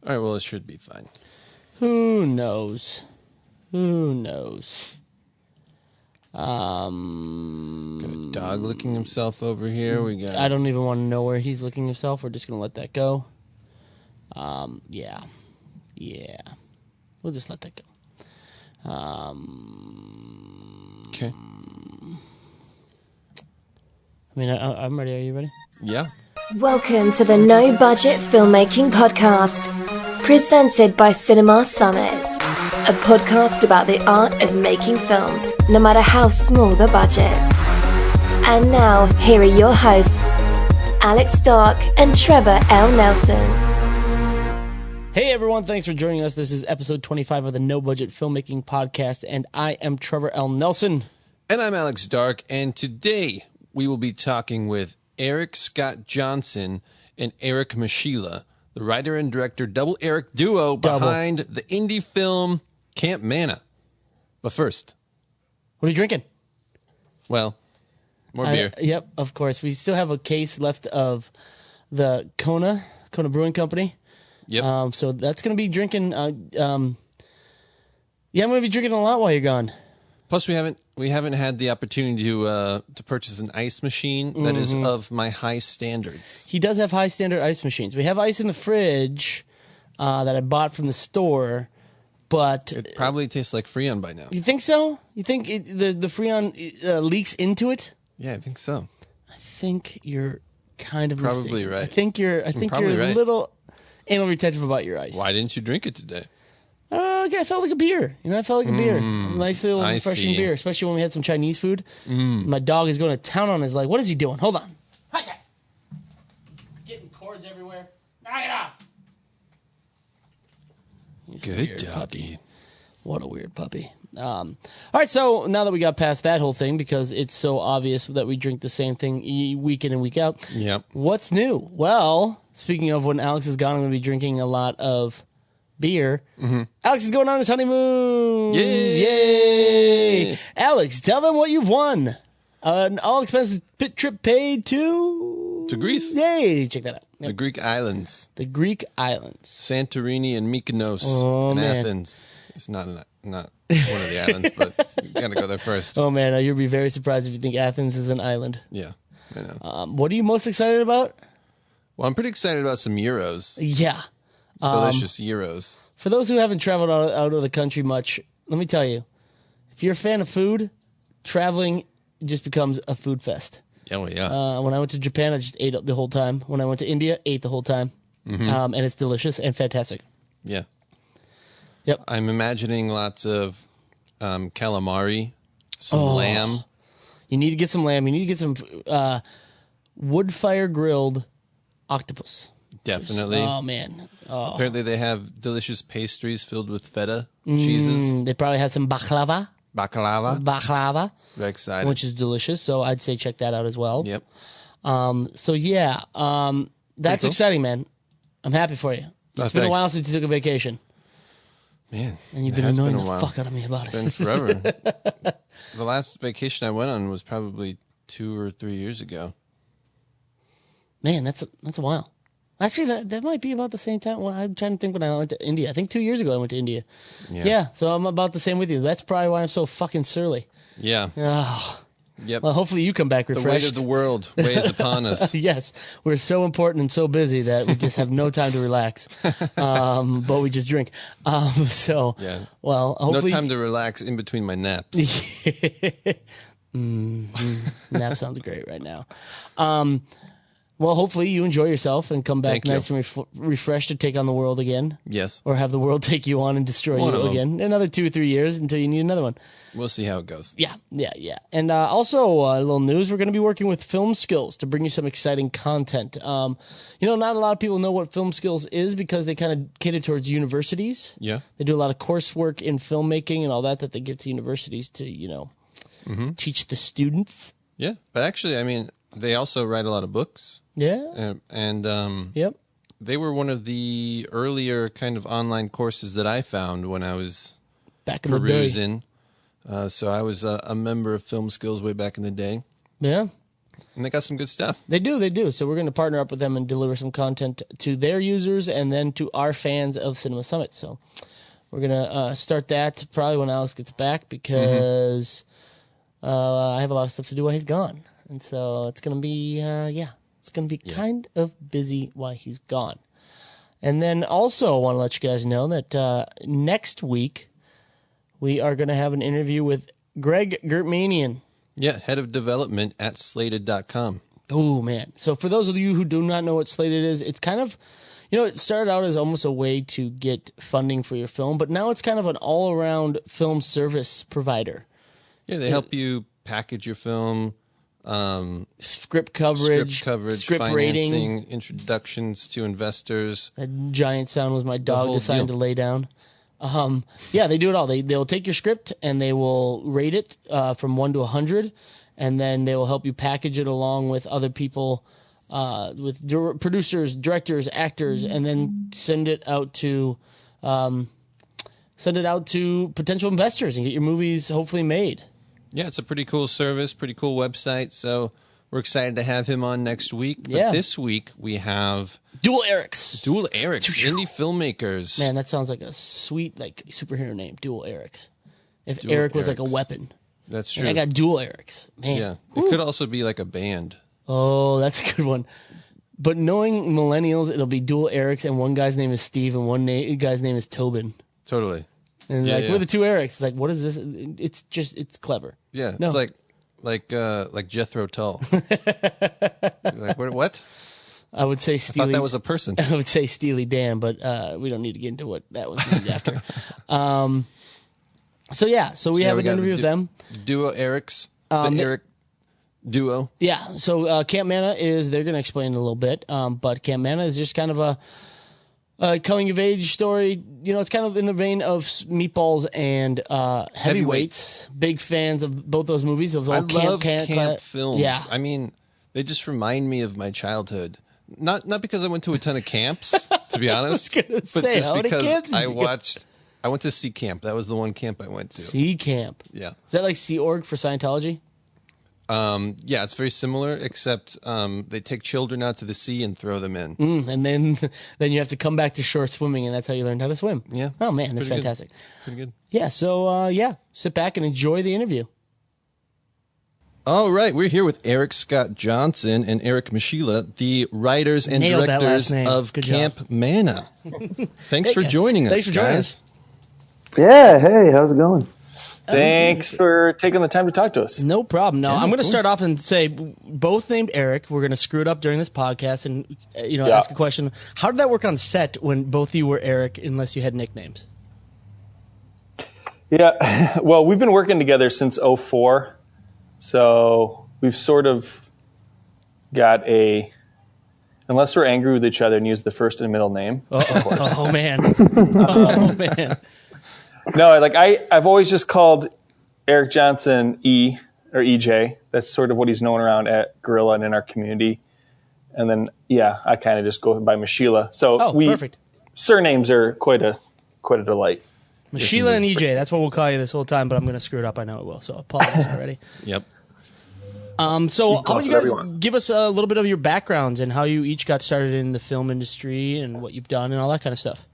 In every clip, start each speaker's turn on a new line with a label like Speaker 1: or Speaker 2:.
Speaker 1: All right, well, it should be fine.
Speaker 2: Who knows? Who knows?
Speaker 1: Got a dog licking himself over here. We got.
Speaker 2: I don't even want to know where he's licking himself. We're just going to let that go. Yeah. We'll just let that go.
Speaker 1: Okay.
Speaker 2: I mean, I'm ready. Are you ready?
Speaker 1: Yeah.
Speaker 3: Welcome to the No Budget Filmmaking Podcast, presented by Cinema Summit, a podcast about the art of making films, no matter how small the budget. And now, here are your hosts, Alex Darke and Trevor L. Nelson.
Speaker 2: Hey everyone, thanks for joining us. This is episode 25 of the No Budget Filmmaking Podcast, and I am Trevor L. Nelson.
Speaker 1: And I'm Alex Darke, and today we will be talking with Eric Scott Johnson and Eric Machiela, the writer and director double Eric duo behind the indie film Camp Manna. But first,
Speaker 2: What are you drinking?
Speaker 1: well, more beer.
Speaker 2: Yep, of course. We still have a case left of the Kona Brewing Company.
Speaker 1: Yep.
Speaker 2: So that's going to be drinking. I'm going to be drinking a lot while you're gone.
Speaker 1: Plus, we haven't had the opportunity to purchase an ice machine that is of my high standards.
Speaker 2: He does have high standard ice machines. We have ice in the fridge that I bought from the store, but
Speaker 1: It probably tastes like Freon by now.
Speaker 2: you think so? You think the Freon leaks into it?
Speaker 1: Yeah, I think so.
Speaker 2: I think you're kind of
Speaker 1: Probably
Speaker 2: mistaken.
Speaker 1: right.
Speaker 2: I think you're
Speaker 1: probably
Speaker 2: a
Speaker 1: right.
Speaker 2: little anal retentive about your ice.
Speaker 1: Why didn't you drink it today?
Speaker 2: Okay, I felt like a beer. I felt like a beer. A nice little
Speaker 1: I
Speaker 2: refreshing
Speaker 1: see.
Speaker 2: beer, especially when we had some Chinese food. My dog is going to town on us. Like, what is he doing? Hold on. Hi, getting cords everywhere. Knock it off. He's a
Speaker 1: Good
Speaker 2: weird
Speaker 1: doggy.
Speaker 2: puppy. What a weird puppy. All right, so now that we got past that whole thing, because it's so obvious that we drink the same thing week in and week out,
Speaker 1: Yep.
Speaker 2: what's new? Well, speaking of when Alex is gone, I'm going to be drinking a lot of beer. Alex is going on his honeymoon.
Speaker 1: Yay!
Speaker 2: Alex, tell them what you've won. An all-expenses trip paid to
Speaker 1: Greece.
Speaker 2: Yay! Check that out. Yep.
Speaker 1: The Greek islands.
Speaker 2: The Greek islands.
Speaker 1: Santorini and Mykonos and
Speaker 2: man.
Speaker 1: Athens. It's not one of the islands, but you gotta go there first.
Speaker 2: Oh man, you'll be very surprised if you think Athens is an island.
Speaker 1: Yeah, I know.
Speaker 2: What are you most excited about?
Speaker 1: Well, I'm pretty excited about some gyros.
Speaker 2: Yeah.
Speaker 1: Delicious gyros.
Speaker 2: For those who haven't traveled out of the country much, let me tell you, if you're a fan of food, traveling just becomes a food fest.
Speaker 1: Oh, yeah.
Speaker 2: When I went to Japan, I just ate the whole time. When I went to India, ate the whole time. And it's delicious and fantastic.
Speaker 1: Yeah.
Speaker 2: Yep.
Speaker 1: I'm imagining lots of calamari, some lamb.
Speaker 2: You need to get some lamb. You need to get some wood fire grilled octopus.
Speaker 1: Definitely.
Speaker 2: Oh, man. Oh.
Speaker 1: Apparently they have delicious pastries filled with feta cheeses.
Speaker 2: They probably have some baklava.
Speaker 1: Baklava. Very excited.
Speaker 2: Which is delicious. So I'd say check that out as well.
Speaker 1: Yep.
Speaker 2: So yeah, that's
Speaker 1: cool.
Speaker 2: exciting, man. I'm happy for you. It's been a
Speaker 1: thanks.
Speaker 2: while since you took a vacation,
Speaker 1: Man.
Speaker 2: and you've
Speaker 1: it
Speaker 2: been
Speaker 1: has
Speaker 2: annoying
Speaker 1: been a
Speaker 2: the
Speaker 1: while.
Speaker 2: fuck out of me about
Speaker 1: It's been
Speaker 2: it.
Speaker 1: forever. The last vacation I went on was probably 2 or 3 years ago.
Speaker 2: Man, that's a while. Actually, that might be about the same time. Well, I'm trying to think when I went to India. I think 2 years ago I went to India. Yeah, so I'm about the same with you. That's probably why I'm so fucking surly.
Speaker 1: Yeah.
Speaker 2: Oh,
Speaker 1: Yep.
Speaker 2: well, hopefully you come back
Speaker 1: The weight
Speaker 2: refreshed.
Speaker 1: of the world weighs upon us.
Speaker 2: Yes, we're so important and so busy that we just have no time to relax. But we just drink. So,
Speaker 1: Yeah.
Speaker 2: well,
Speaker 1: No
Speaker 2: hopefully...
Speaker 1: time to relax in between my naps.
Speaker 2: Nap sounds great right now. Well, hopefully you enjoy yourself and come back
Speaker 1: Thank you.
Speaker 2: nice and refreshed to take on the world again,
Speaker 1: Yes.
Speaker 2: or have the world take you on and destroy
Speaker 1: One
Speaker 2: you
Speaker 1: of 'em.
Speaker 2: again. Another 2 or 3 years until you need another one.
Speaker 1: We'll see how it goes.
Speaker 2: Yeah. And also, a little news: we're going to be working with Film Skills to bring you some exciting content. Not a lot of people know what Film Skills is because they kind of cater towards universities.
Speaker 1: Yeah.
Speaker 2: They do a lot of coursework in filmmaking and all that they give to universities to, teach the students.
Speaker 1: Yeah. But actually, I mean, they also write a lot of books.
Speaker 2: Yeah. Yep.
Speaker 1: They were one of the earlier kind of online courses that I found when I was
Speaker 2: Back in the day.
Speaker 1: perusing. So I was a member of Film Skills way back in the day.
Speaker 2: Yeah.
Speaker 1: And they got some good stuff.
Speaker 2: They do. So we're going to partner up with them and deliver some content to their users and then to our fans of Cinema Summit. So we're going to start that probably when Alex gets back because I have a lot of stuff to do while he's gone. And so it's going to be, it's going to be kind of busy while he's gone. And then also I want to let you guys know that next week we are going to have an interview with Greg Gertmanian.
Speaker 1: Yeah, head of development at slated.com.
Speaker 2: Oh, man. So for those of you who do not know what Slated is, it's kind of, it started out as almost a way to get funding for your film, but now it's kind of an all-around film service provider.
Speaker 1: Yeah, they help you package your film,
Speaker 2: script coverage,
Speaker 1: script
Speaker 2: financing,
Speaker 1: rating, introductions to investors.
Speaker 2: That giant sound was my dog deciding to lay down. They do it all. They'll take your script and they will rate it from 1 to 100, and then they will help you package it along with other people, with producers, directors, actors, and then send it out to potential investors and get your movies hopefully made.
Speaker 1: Yeah, it's a pretty cool service, pretty cool website. So we're excited to have him on next week. But this week we have
Speaker 2: Dual Erics,
Speaker 1: indie filmmakers.
Speaker 2: Man, that sounds like a sweet superhero name, Dual Erics. If Eric was like a weapon.
Speaker 1: That's true.
Speaker 2: And I got Dual Erics. Man.
Speaker 1: Yeah. It could also be like a band.
Speaker 2: Oh, that's a good one. But knowing millennials, it'll be Dual Erics, and one guy's name is Steve, and one guy's name is Tobin.
Speaker 1: Totally.
Speaker 2: And we're the two Erics. It's like, what is this? It's clever.
Speaker 1: Yeah. No. It's like Jethro Tull. Like, what?
Speaker 2: I would say Steely.
Speaker 1: I thought that was a person.
Speaker 2: I would say Steely Dan, but we don't need to get into what that was named after. So we have an interview with them.
Speaker 1: Duo Erics. The Eric duo. Yeah.
Speaker 2: So Camp Manna they're going to explain it a little bit, but Camp Manna is just kind of a coming of age story. It's kind of in the vein of Meatballs and Heavyweights. Big fans of both those movies. Those old
Speaker 1: love camp films. Yeah. I mean, they just remind me of my childhood. Not because I went to a ton of camps, to be honest, but just because I went to Sea Camp. That was the one camp I went to.
Speaker 2: Sea Camp.
Speaker 1: Yeah.
Speaker 2: Is that like Sea Org for Scientology?
Speaker 1: Yeah, it's very similar, except they take children out to the sea and throw them in.
Speaker 2: And then you have to come back to shore swimming, and that's how you learned how to swim.
Speaker 1: Yeah.
Speaker 2: Oh, man, that's fantastic.
Speaker 1: Pretty good.
Speaker 2: Yeah, so, sit back and enjoy the interview.
Speaker 1: All right, we're here with Eric Scott Johnson and Eric Machiela, the writers and directors of Camp Manna. Thanks for joining us, guys.
Speaker 4: Yeah, hey, how's it going?
Speaker 5: Thanks for taking the time to talk to us.
Speaker 2: No problem. No, I'm going to start off and say, both named Eric. We're going to screw it up during this podcast and ask a question. How did that work on set when both of you were Eric, unless you had nicknames?
Speaker 5: Yeah, well, we've been working together since 2004. So we've sort of got unless we're angry with each other and use the first and middle name.
Speaker 2: Oh, man. Oh, man.
Speaker 5: No, I've always just called Eric Johnson E or EJ. That's sort of what he's known around at Gorilla and in our community. And then, I kind of just go by Machiela. So
Speaker 2: perfect.
Speaker 5: Surnames are quite a delight.
Speaker 2: Machiela and EJ, that's what we'll call you this whole time, but I'm going to screw it up. I know it will, so apologize already.
Speaker 1: Yep.
Speaker 2: So how about you guys give us a little bit of your backgrounds and how you each got started in the film industry and what you've done and all that kind of stuff.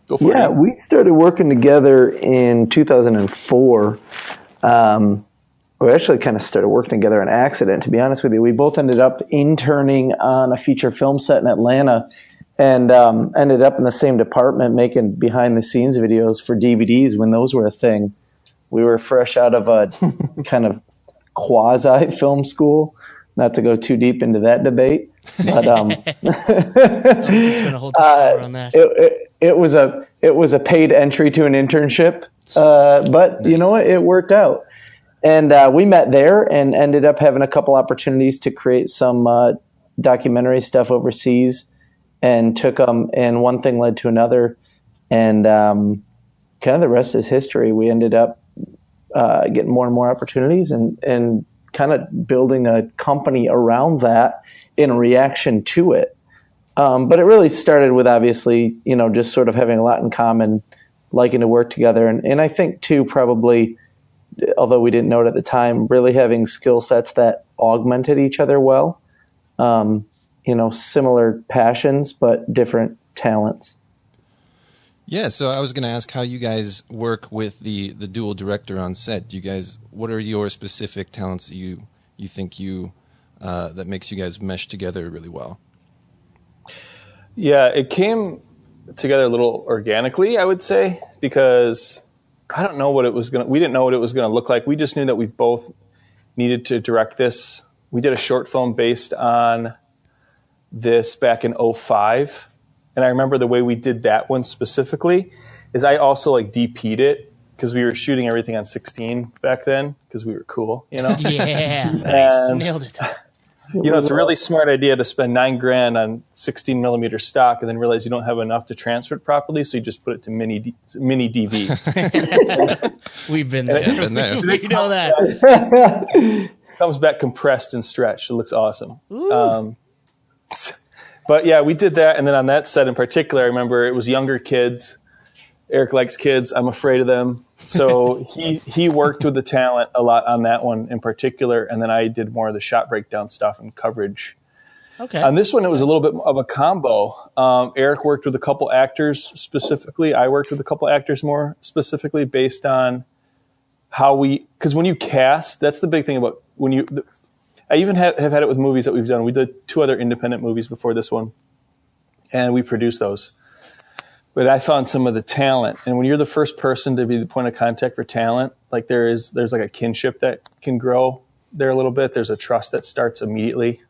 Speaker 5: Go for it.
Speaker 4: Yeah, we started working together in 2004. We actually kind of started working together on accident, to be honest with you. We both ended up interning on a feature film set in Atlanta and ended up in the same department making behind-the-scenes videos for DVDs when those were a thing. We were fresh out of a kind of quasi-film school, not to go too deep into that debate. But it was a paid entry to an internship, but you know what? It worked out. And we met there and ended up having a couple opportunities to create some documentary stuff overseas, and took them, and one thing led to another, and kind of the rest is history. We ended up getting more and more opportunities and kind of building a company around that in reaction to it. But it really started with, obviously, just sort of having a lot in common, liking to work together. And I think, too, probably although we didn't know it at the time, really having skill sets that augmented each other well. Similar passions, but different talents.
Speaker 1: Yeah, so I was going to ask how you guys work with the dual director on set. What are your specific talents that you think that makes you guys mesh together really well?
Speaker 5: Yeah, it came together a little organically, I would say, because we didn't know what it was going to look like. We just knew that we both needed to direct this. We did a short film based on this back in 2005. And I remember the way we did that one specifically is I also DP'd it because we were shooting everything on 16 back then because we were cool,
Speaker 2: Yeah, nice. Nailed it.
Speaker 5: It's a really smart idea to spend $9,000 on 16 millimeter stock and then realize you don't have enough to transfer it properly, so you just put it to mini DV.
Speaker 2: We've been there. We know that.
Speaker 5: Comes back compressed and stretched. It looks awesome. But yeah, we did that. And then on that set in particular, I remember it was younger kids. Eric likes kids. I'm afraid of them. So he worked with the talent a lot on that one in particular. And then I did more of the shot breakdown stuff and coverage.
Speaker 2: Okay.
Speaker 5: On this one, it was a little bit of a combo. Eric worked with a couple actors specifically. I worked with a couple actors more specifically based on because when you cast, that's the big thing about I even have had it with movies that we've done. We did 2 other independent movies before this one, and we produced those. But I found some of the talent, and when you're the first person to be the point of contact for talent, there's a kinship that can grow there a little bit. There's a trust that starts immediately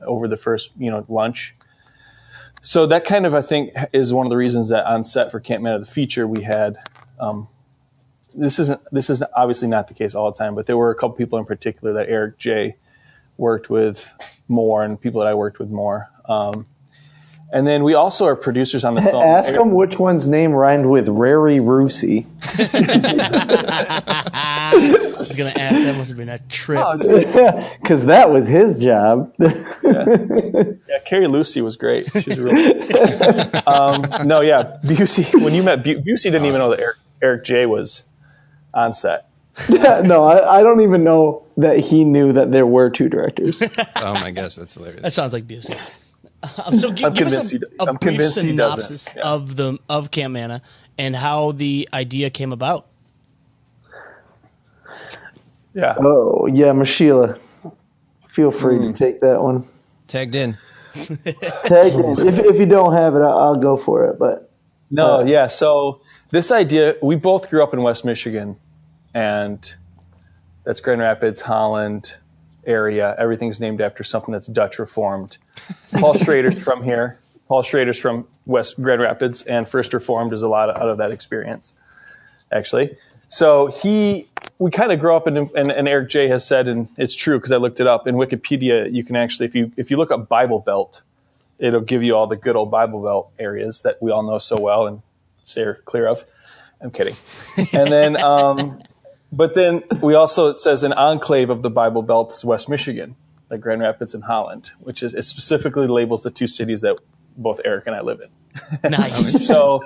Speaker 5: over the first lunch. So that kind of, I think, is one of the reasons that on set for Camp Manna, the feature, we had. This isn't obviously not the case all the time, but there were a couple people in particular that Eric J. worked with more, and people that I worked with more. And then we also are producers on the film.
Speaker 4: Ask them which one's name rhymed with Rary Roosey.
Speaker 2: I was going to ask. That must have been a trip.
Speaker 4: Because that was his job.
Speaker 5: Yeah, Carrie Lucy was great. She was really Busey. When you met Busey, didn't even know that Eric J. was on set.
Speaker 4: No, I don't even know that he knew that there were 2 directors.
Speaker 1: Oh my gosh, that's hilarious.
Speaker 2: That sounds like Busey. So give us a brief synopsis of Camp Manna and how the idea came about.
Speaker 5: Yeah.
Speaker 4: Oh, yeah, Machiela. Feel free to take that one.
Speaker 1: Tagged in.
Speaker 4: If you don't have it, I'll go for it. But
Speaker 5: no, yeah. So this idea, we both grew up in West Michigan, and that's Grand Rapids, Holland area. Everything's named after something that's Dutch Reformed. Paul Schrader's from here. Paul Schrader's from West Grand Rapids, and First Reformed is a lot out of that experience, actually. So we kind of grew up, and Eric J. has said, and it's true because I looked it up, in Wikipedia, you can actually, if you look up Bible Belt, it'll give you all the good old Bible Belt areas that we all know so well and steer clear of. I'm kidding. And then, but then we also, it says an enclave of the Bible Belt is West Michigan, like Grand Rapids and Holland, which is, it specifically labels the 2 cities that both Eric and I live in.
Speaker 2: Nice.
Speaker 5: So,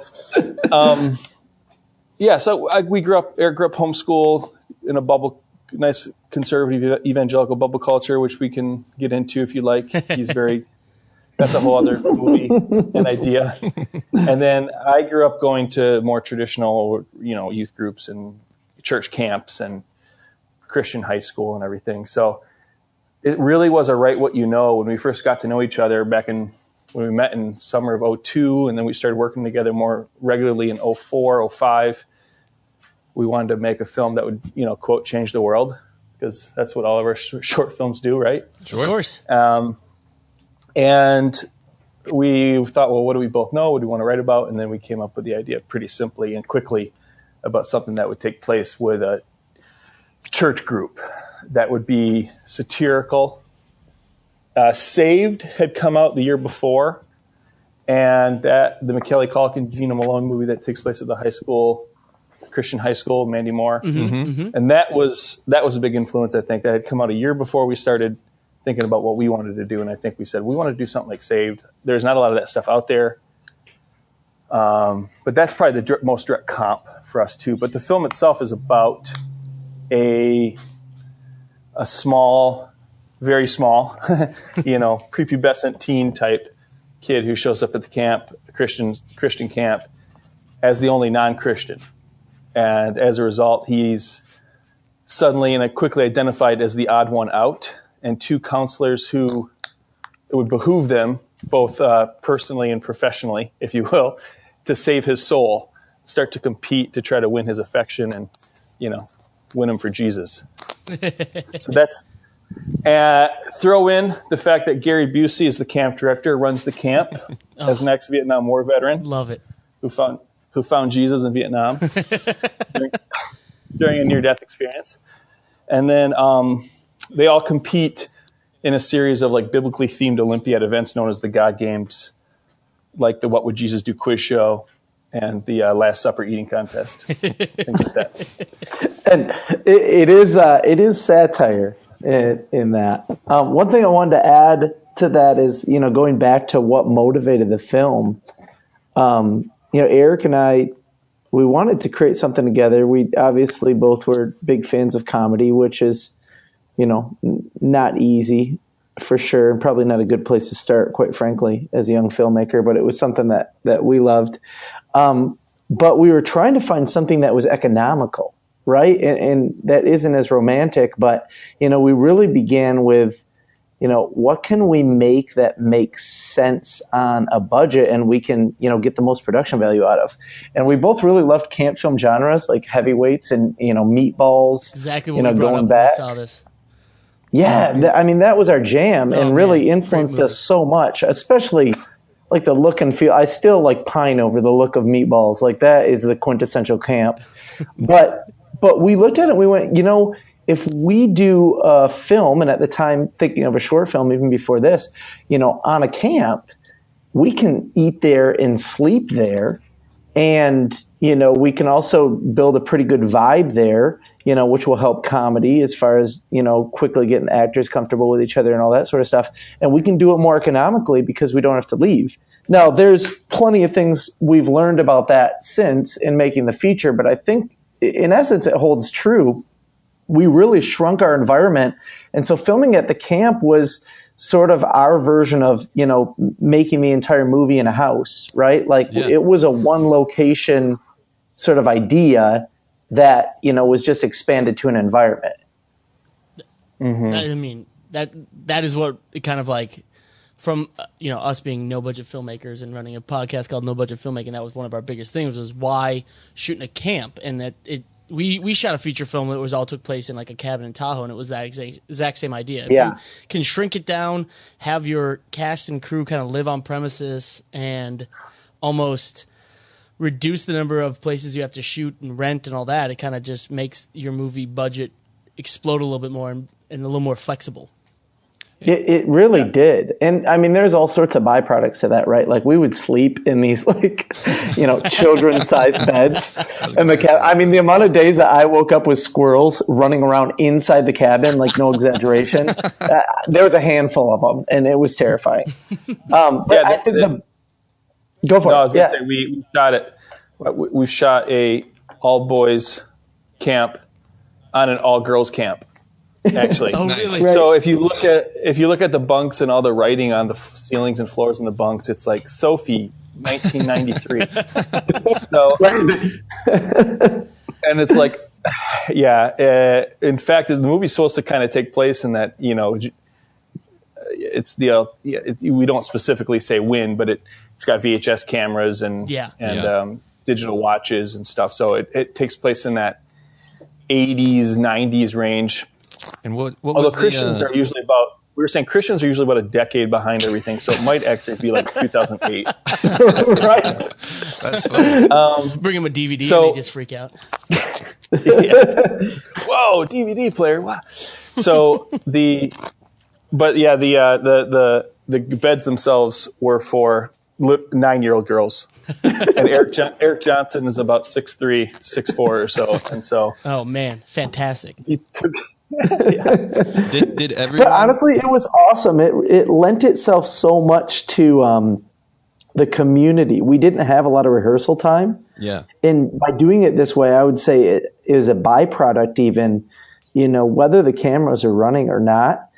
Speaker 5: we grew up, Eric grew up homeschool in a nice conservative evangelical bubble culture, which we can get into if you like. He's that's a whole other movie and idea. And then I grew up going to more traditional, youth groups and church camps and Christian high school and everything. So it really was a right what you know when we first got to know each other when we met in summer of 2002, and then we started working together more regularly in 2004, 2005. We wanted to make a film that would, quote, change the world, because that's what all of our short films do, right?
Speaker 2: Sure. Of course.
Speaker 5: And we thought, well, what do we both know? What do we want to write about? And then we came up with the idea pretty simply and quickly about something that would take place with a church group that would be satirical. Saved had come out the year before, and the Machiela Culkin, Gina Malone movie that takes place at the high school, Christian high school, Mandy Moore. And that was a big influence, I think. That had come out a year before we started thinking about what we wanted to do, and I think we said, we want to do something like Saved. There's not a lot of that stuff out there. But that's probably the most direct comp for us too. But the film itself is about a small, very small, prepubescent teen type kid who shows up at the camp, Christian camp, as the only non-Christian. And as a result, he's suddenly and quickly identified as the odd one out, and two counselors who it would behoove them, both personally and professionally, if you will, to save his soul, start to compete to try to win his affection and, win him for Jesus. So that's, throw in the fact that Gary Busey is the camp director, runs the camp as an ex-Vietnam War veteran.
Speaker 2: Love it.
Speaker 5: Who found Jesus in Vietnam during a near-death experience. And then they all compete in a series of biblically themed Olympiad events known as the God Games, like the What Would Jesus Do quiz show and the Last Supper eating contest. Things like that.
Speaker 4: And it is satire in that. One thing I wanted to add to that is, going back to what motivated the film, Eric and I, we wanted to create something together. We obviously both were big fans of comedy, which is, not easy for sure, and probably not a good place to start, quite frankly, as a young filmmaker, but it was something that we loved. But we were trying to find something that was economical, right? And that isn't as romantic, but, we really began with, what can we make that makes sense on a budget and we can, get the most production value out of? And we both really loved camp film genres like heavyweights and, meatballs.
Speaker 2: Exactly what we brought up when we saw this.
Speaker 4: Yeah, that was our jam and really influenced us so much, especially the look and feel. I still pine over the look of Meatballs. That is the quintessential camp. But we looked at it and we went, if we do a film, and at the time thinking of a short film even before this, on a camp, we can eat there and sleep there. And, we can also build a pretty good vibe there, which will help comedy as far as, quickly getting actors comfortable with each other and all that sort of stuff. And we can do it more economically because we don't have to leave. Now, there's plenty of things we've learned about that since in making the feature, but I think in essence it holds true. We really shrunk our environment. And so filming at the camp was sort of our version of, making the entire movie in a house, right? It was a one location sort of idea that, was just expanded to an environment.
Speaker 2: Mm-hmm. That is what it kind of from, us being no budget filmmakers and running a podcast called No Budget Filmmaking, that was one of our biggest things was why shooting a camp, and that we shot a feature film that all took place in a cabin in Tahoe, and it was that exact same idea. If you can shrink it down, have your cast and crew kind of live on premises and almost reduce the number of places you have to shoot and rent and all that, it kind of just makes your movie budget explode a little bit more and a little more flexible.
Speaker 4: It really did. And there's all sorts of byproducts to that, right? We would sleep in these children's sized beds. And the amount of days that I woke up with squirrels running around inside the cabin, no exaggeration, there was a handful of them and it was terrifying. Go for it.
Speaker 5: I was going to say we shot it. We've shot a all boys camp on an all girls camp. Actually,
Speaker 2: really?
Speaker 5: So if you look at the bunks and all the writing on the ceilings and floors in the bunks, it's like Sophie, 1993. And it's in fact, the movie's supposed to kind of take place in that, it's we don't specifically say when, but it's got VHS cameras and digital watches and stuff. So it takes place in that 80s, 90s range.
Speaker 1: And what
Speaker 5: although
Speaker 1: was
Speaker 5: Christians are usually Christians are usually about a decade behind everything, so it might actually be 2008.
Speaker 4: Right.
Speaker 1: That's funny.
Speaker 2: Bring them a DVD and they just freak out.
Speaker 5: Whoa, DVD player! Wow. So the beds themselves were for 9-year-old girls, and Eric Johnson is about 6'3", 6'4" or so, and so.
Speaker 2: Oh man, fantastic!
Speaker 5: He took.
Speaker 1: Did everyone?
Speaker 4: But honestly, it was awesome. It lent itself so much to the community. We didn't have a lot of rehearsal time.
Speaker 1: Yeah.
Speaker 4: And by doing it this way, I would say it is a byproduct even, whether the cameras are running or not,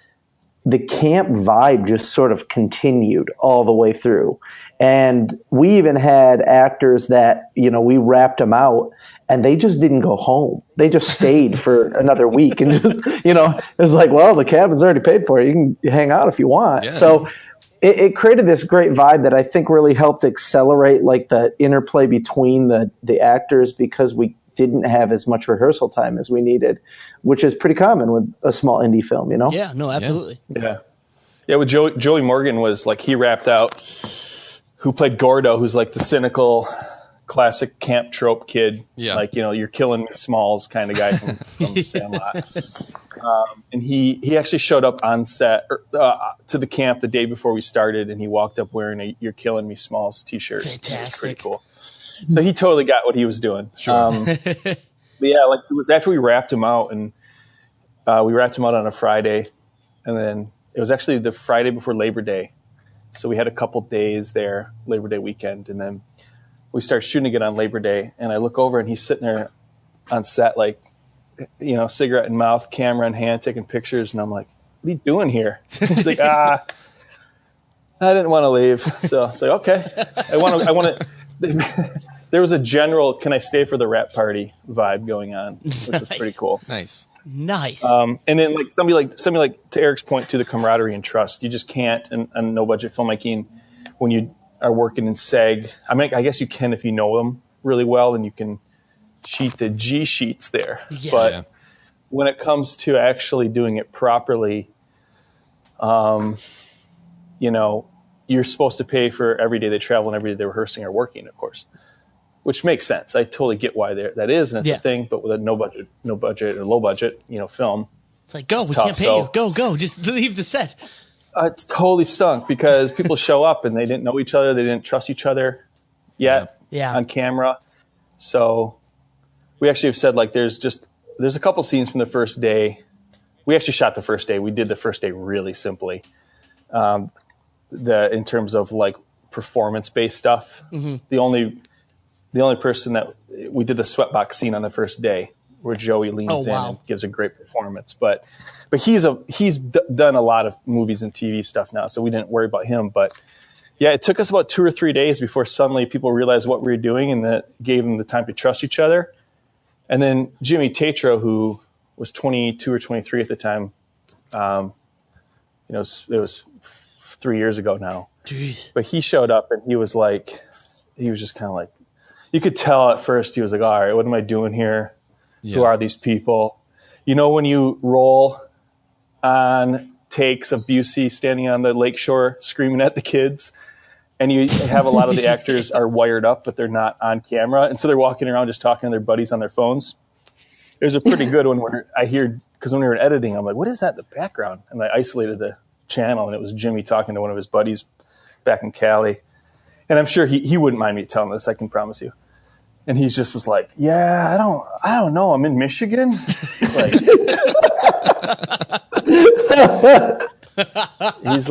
Speaker 4: the camp vibe just sort of continued all the way through. And we even had actors that, we wrapped them out and they just didn't go home. They just stayed for another week. And just, it was like, well, the cabin's already paid for. You can hang out if you want.
Speaker 1: Yeah.
Speaker 4: So it created this great vibe that I think really helped accelerate like the interplay between the actors, because we didn't have as much rehearsal time as we needed, which is pretty common with a small indie film,
Speaker 2: Yeah, no, absolutely.
Speaker 5: Yeah. Yeah, with Joey Morgan was like, he rapped out, who played Gordo, who's like the cynical, classic camp trope kid.
Speaker 1: Yeah.
Speaker 5: Like, you're killing me Smalls kind of guy from Sandlot. And he actually showed up on set to the camp the day before we started, and he walked up wearing a "You're Killing Me Smalls" t-shirt.
Speaker 2: Fantastic.
Speaker 5: Pretty cool. So he totally got what he was doing.
Speaker 1: Sure.
Speaker 5: But yeah, like it was after we wrapped him out, and we wrapped him out on a Friday, and then it was actually the Friday before Labor Day. So we had a couple days there, Labor Day weekend, and then we started shooting again on Labor Day. And I look over, and he's sitting there on set, like, cigarette in mouth, camera in hand, taking pictures, and I'm like, "What are you doing here?" He's like, I didn't want to leave." So I was like, "Okay, I want to." There was a general "can I stay for the rap party" vibe going on, which was pretty cool.
Speaker 1: Nice.
Speaker 5: And then like somebody like to Eric's point, to the camaraderie and trust. You just can't in no budget filmmaking when you are working in SEG. I mean, I guess you can if you know them really well, and you can cheat the G sheets there.
Speaker 2: Yeah.
Speaker 5: But when it comes to actually doing it properly, you're supposed to pay for every day they travel and every day they're rehearsing or working, of course, which makes sense. I totally get why that is, and it's a thing. But with a no budget or low budget, film,
Speaker 2: it's like, go, we
Speaker 5: tough,
Speaker 2: can't pay you. Go, just leave the set.
Speaker 5: It's totally stunk because people show up and they didn't know each other, they didn't trust each other yet on camera. So we actually have said, like, there's a couple scenes from the first day. We actually shot the first day. We did the first day really simply. In terms of like performance-based stuff. Mm-hmm. The only person that we did the sweatbox scene on the first day, where Joey leans in and gives a great performance. But he's done a lot of movies and TV stuff now, so we didn't worry about him. But yeah, it took us about 2 or 3 days before suddenly people realized what we were doing, and that gave them the time to trust each other. And then Jimmy Tatro, who was 22 or 23 at the time, it was 3 years ago now.
Speaker 2: Jeez.
Speaker 5: But he showed up, and he was just kind of like, you could tell at first he was like, all right, what am I doing here? Yeah. Who are these people? When you roll on takes of Busey standing on the lakeshore screaming at the kids, and you have a lot of the actors are wired up, but they're not on camera. And so they're walking around just talking to their buddies on their phones. It was a pretty good one where because when we were editing, I'm like, what is that in the background? And I isolated the channel, and it was Jimmy talking to one of his buddies back in Cali. And I'm sure he wouldn't mind me telling this, I can promise you. And he just was like, yeah, I don't know. I'm in Michigan. It's like, he's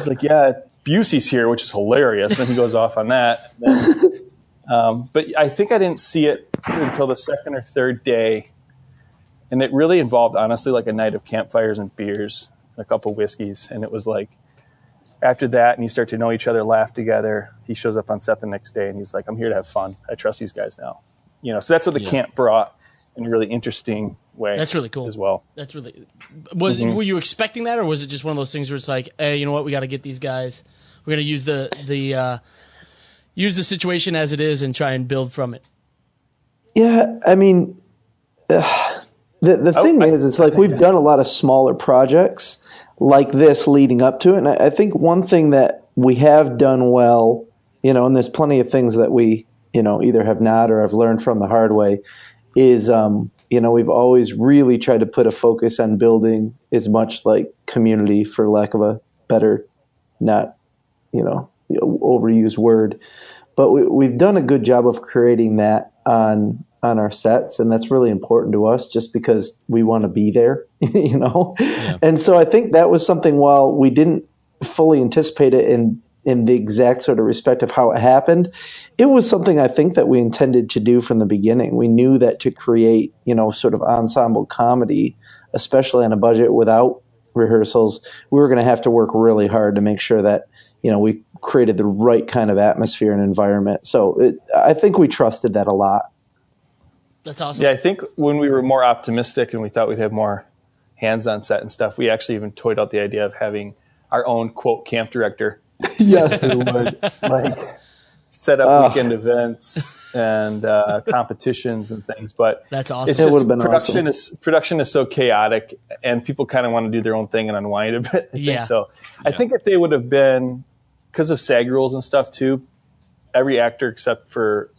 Speaker 5: like, yeah, Busey's here, which is hilarious. And he goes off on that. But I think I didn't see it until the second or third day. And it really involved, honestly, like a night of campfires and beers, a couple whiskeys. And it was like, after that, and you start to know each other, laugh together, he shows up on set the next day, and he's like, I'm here to have fun. I trust these guys now. So that's what the camp brought in a really interesting way.
Speaker 2: That's really cool
Speaker 5: as well.
Speaker 2: That's really. Were you expecting that, or was it just one of those things where it's like, hey, you know what, we got to get these guys. We're going to use the situation as it is and try and build from it.
Speaker 4: Yeah, I mean, the thing is, it's like we've done a lot of smaller projects like this leading up to it. And I think one thing that we have done well, and there's plenty of things that we, either have not or have learned from the hard way, is, we've always really tried to put a focus on building as much like community, for lack of a better, not, overused word. But we've done a good job of creating that on our sets, and that's really important to us just because we want to be there, Yeah. And so I think that was something, while we didn't fully anticipate it and in the exact sort of respect of how it happened, it was something I think that we intended to do from the beginning. We knew that to create, sort of ensemble comedy, especially on a budget without rehearsals, we were going to have to work really hard to make sure that, we created the right kind of atmosphere and environment. So I think we trusted that a lot.
Speaker 2: That's awesome.
Speaker 5: Yeah, I think when we were more optimistic and we thought we'd have more hands on set and stuff, we actually even toyed out the idea of having our own, quote, camp director.
Speaker 4: Yes, it would.
Speaker 5: Like set up weekend events and competitions and things. But
Speaker 2: that's awesome.
Speaker 5: It's just,
Speaker 4: it would have been
Speaker 5: production is so chaotic, and people kind of want to do their own thing and unwind a bit. I think if they would have been, because of SAG rules and stuff too, every actor except for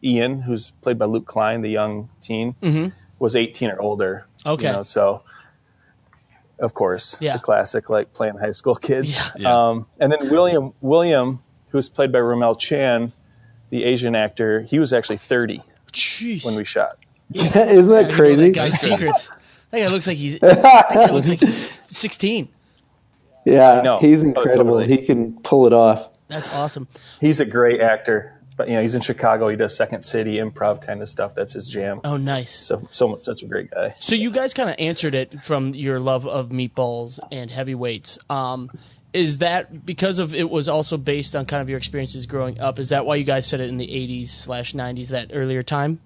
Speaker 5: Ian, who's played by Luke Klein, the young teen, was 18 or older.
Speaker 2: Okay.
Speaker 5: So of course, the classic, like playing high school kids.
Speaker 2: Yeah.
Speaker 5: And then William, who's played by Ramel Chan, the Asian actor, he was actually 30 when we shot.
Speaker 4: Isn't that crazy?
Speaker 2: That guy's secrets. That guy looks like he's 16.
Speaker 4: Yeah, he's incredible. He can pull it off.
Speaker 2: That's awesome.
Speaker 5: He's a great actor. But he's in Chicago. He does Second City improv kind of stuff. That's his jam.
Speaker 2: Oh, nice.
Speaker 5: Such a great guy.
Speaker 2: So you guys kind of answered it from your love of meatballs and heavyweights. Is that because of it was also based on kind of your experiences growing up? Is that why you guys said it in the 80s/90s, that earlier time?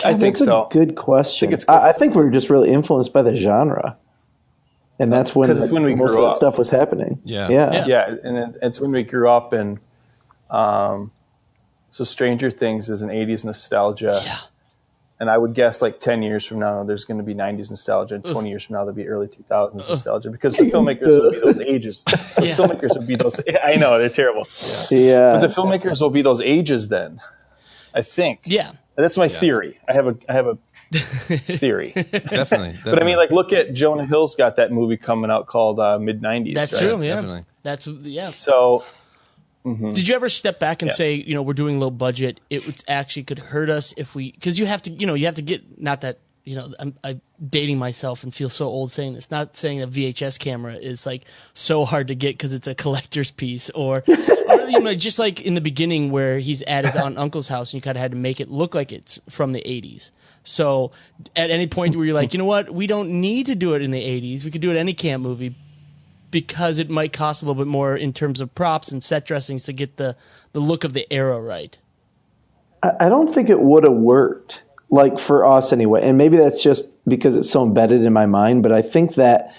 Speaker 5: I think so.
Speaker 4: That's a good question. I think we were just really influenced by the genre. And that's when,
Speaker 5: we
Speaker 4: most
Speaker 5: grew
Speaker 4: of that
Speaker 5: up.
Speaker 4: Stuff was happening.
Speaker 5: Yeah, and it's when we grew up, and so Stranger Things is an 80s nostalgia.
Speaker 2: Yeah.
Speaker 5: And I would guess like 10 years from now, there's going to be 90s nostalgia, and 20 years from now, there'll be early 2000s nostalgia, because the filmmakers will be those ages. The filmmakers will be those. I know, they're terrible.
Speaker 4: Yeah.
Speaker 5: But the filmmakers will be those ages then, I think.
Speaker 2: Yeah.
Speaker 5: That's my theory. I have a theory.
Speaker 1: Definitely.
Speaker 5: But I mean, like, look at Jonah Hill's got that movie coming out called mid-90s.
Speaker 2: That's
Speaker 5: right?
Speaker 2: true, yeah.
Speaker 1: Definitely.
Speaker 2: That's, yeah.
Speaker 5: So...
Speaker 2: Did you ever step back and say, we're doing low budget, it would actually could hurt us if we, because you have to get, not that, I'm dating myself and feel so old saying this, not saying a VHS camera is like so hard to get because it's a collector's piece, or just like in the beginning where he's at his aunt and uncle's house and you kind of had to make it look like it's from the 80s. So at any point where you're like, you know what, we don't need to do it in the 80s, we could do it any camp movie, because it might cost a little bit more in terms of props and set dressings to get the look of the era right.
Speaker 4: I don't think it would have worked, like for us anyway. And maybe that's just because it's so embedded in my mind. But I think that,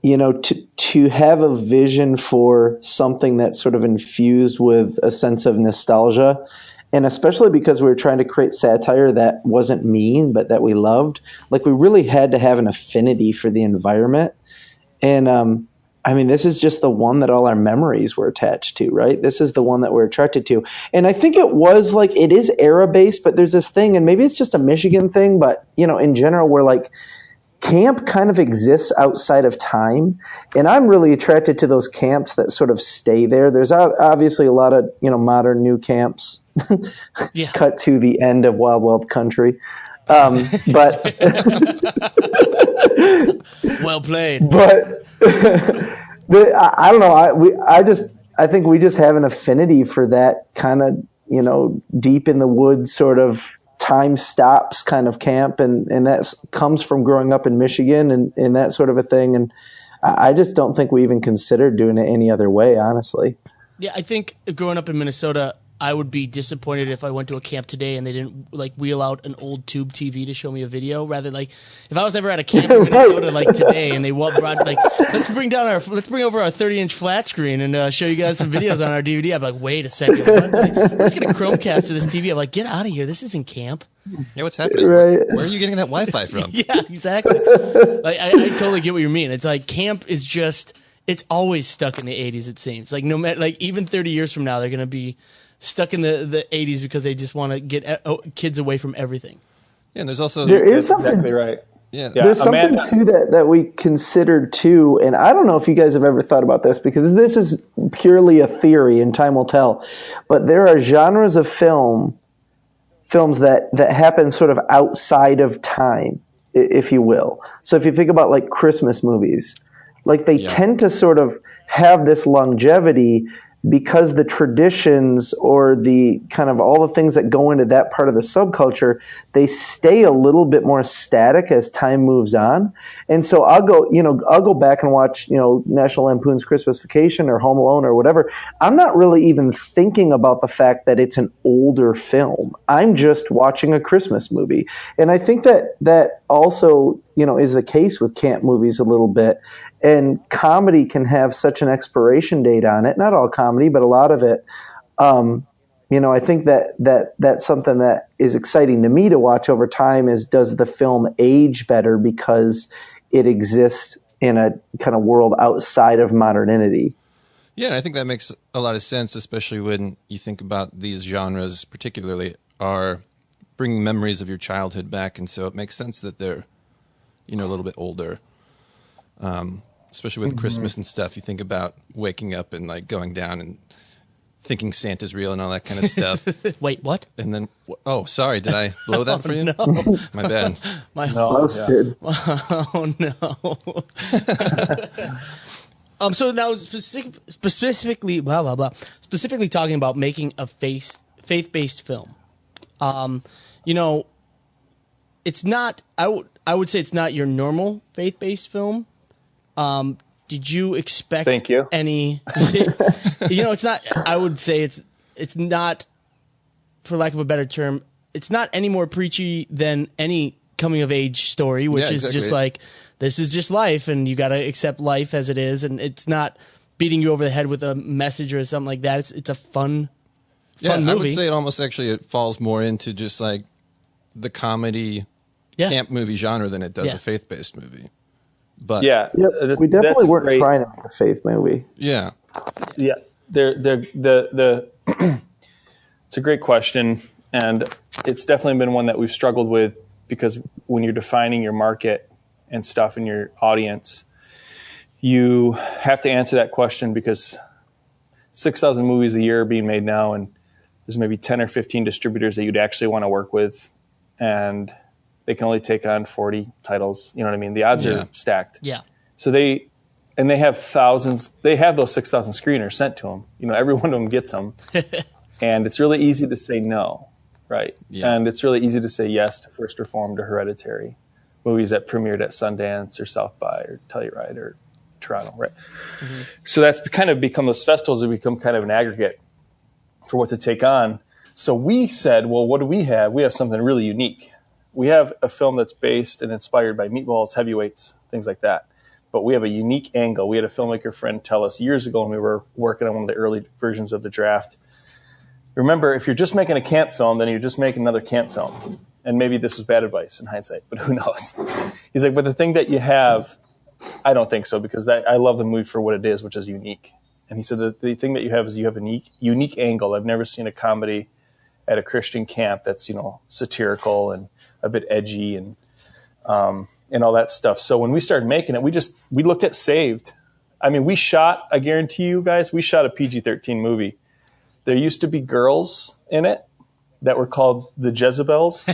Speaker 4: to have a vision for something that's sort of infused with a sense of nostalgia, and especially because we were trying to create satire that wasn't mean, but that we loved, like we really had to have an affinity for the environment. And, this is just the one that all our memories were attached to, right? This is the one that we're attracted to. And I think it was like, it is era-based, but there's this thing, and maybe it's just a Michigan thing, but, in general, we're like, camp kind of exists outside of time. And I'm really attracted to those camps that sort of stay there. There's obviously a lot of, modern new camps cut to the end of Wild Wild Country. But
Speaker 2: well played.
Speaker 4: But I don't know. I think we just have an affinity for that kind of, deep in the woods sort of time stops kind of camp. And that comes from growing up in Michigan and that sort of a thing. And I just don't think we even considered doing it any other way, honestly.
Speaker 2: Yeah, I think growing up in Minnesota, I would be disappointed if I went to a camp today and they didn't like wheel out an old tube TV to show me a video. Rather, like if I was ever at a camp in Minnesota like today and they brought like let's bring over our 30-inch flat screen and show you guys some videos on our DVD. I'm like, wait a second, what? We're just gonna Chromecast to this TV. I'm like, get out of here. This isn't camp.
Speaker 1: Yeah, what's happening?
Speaker 4: Right.
Speaker 1: Where are you getting that Wi-Fi from?
Speaker 2: Yeah, exactly. Like I totally get what you mean. It's like camp is just it's always stuck in the 80s. It seems like no matter like even 30 years from now they're gonna be stuck in the 80s because they just want to get kids away from everything.
Speaker 1: Yeah, and there's also
Speaker 4: that's
Speaker 5: exactly right.
Speaker 1: Yeah.
Speaker 4: There's something too that we considered too, and I don't know if you guys have ever thought about this because this is purely a theory and time will tell, but there are genres of films that happen sort of outside of time, if you will. So if you think about like Christmas movies, like they tend to sort of have this longevity because the traditions or the kind of all the things that go into that part of the subculture, they stay a little bit more static as time moves on. And so I'll go back and watch, National Lampoon's Christmas Vacation or Home Alone or whatever. I'm not really even thinking about the fact that it's an older film. I'm just watching a Christmas movie. And I think that also, is the case with camp movies a little bit. And comedy can have such an expiration date on it. Not all comedy, but a lot of it. I think that's something that is exciting to me to watch over time is, does the film age better because it exists in a kind of world outside of modernity?
Speaker 1: Yeah, and I think that makes a lot of sense, especially when you think about these genres particularly are bringing memories of your childhood back. And so it makes sense that they're, a little bit older. Especially with Christmas and stuff, you think about waking up and like going down and thinking Santa's real and all that kind of stuff.
Speaker 2: Wait, what?
Speaker 1: And then, oh, sorry, did I blow that for you?
Speaker 2: No.
Speaker 1: My bad.
Speaker 4: Roasted.
Speaker 2: Oh no. So now specifically, blah blah blah. Specifically talking about making a faith-based film. It's not. I would say it's not your normal faith-based film. Did you expect
Speaker 5: Thank you.
Speaker 2: any, it's not, I would say it's not, for lack of a better term, it's not any more preachy than any coming of age story, which is just like, this is just life and you got to accept life as it is. And it's not beating you over the head with a message or something like that. It's a fun movie.
Speaker 1: I would say it falls more into just like the comedy camp movie genre than it does a faith-based movie. But
Speaker 4: we definitely weren't trying to make a faith movie.
Speaker 1: Yeah.
Speaker 5: It's a great question, and it's definitely been one that we've struggled with because when you're defining your market and stuff in your audience, you have to answer that question because 6,000 movies a year are being made now, and there's maybe 10 or 15 distributors that you'd actually want to work with, and they can only take on 40 titles. You know what I mean? The odds are stacked.
Speaker 2: Yeah.
Speaker 5: So they have thousands. They have those 6,000 screeners sent to them. Every one of them gets them. And it's really easy to say no, right? Yeah. And it's really easy to say yes to First Reformed or Hereditary, movies that premiered at Sundance or South by or Telluride or Toronto, right? Mm-hmm. So that's kind of become, those festivals have become kind of an aggregate for what to take on. So we said, well, what do we have? We have something really unique. We have a film that's based and inspired by meatballs, heavyweights, things like that. But we have a unique angle. We had a filmmaker friend tell us years ago when we were working on one of the early versions of The Draft. Remember, if you're just making a camp film, then you're just making another camp film. And maybe this is bad advice in hindsight, but who knows? He's like, but the thing that you have, I don't think so, because I love the movie for what it is, which is unique. And he said that the thing that you have is you have a unique angle. I've never seen a comedy at a Christian camp that's, satirical and a bit edgy and all that stuff. So when we started making it, we looked at Saved. I mean, I guarantee you guys, we shot a PG-13 movie. There used to be girls in it that were called the Jezebels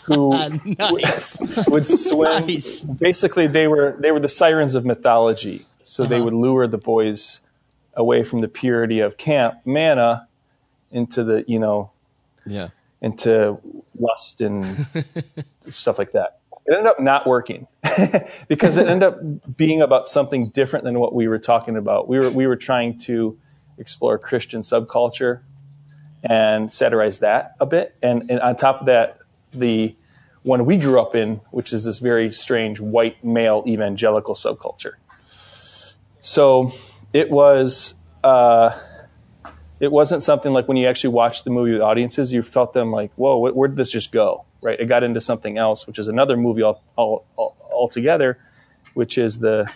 Speaker 5: who would swim. Nice. Basically, they were the sirens of mythology. So they would lure the boys away from the purity of Camp Manna into the, into lust and stuff like that. It ended up not working because it ended up being about something different than what we were talking about. We were trying to explore Christian subculture and satirize that a bit. And on top of that, the one we grew up in, which is this very strange white male evangelical subculture. So it wasn't something like when you actually watched the movie with audiences, you felt them like, whoa, where did this just go? Right? It got into something else, which is another movie altogether, which is the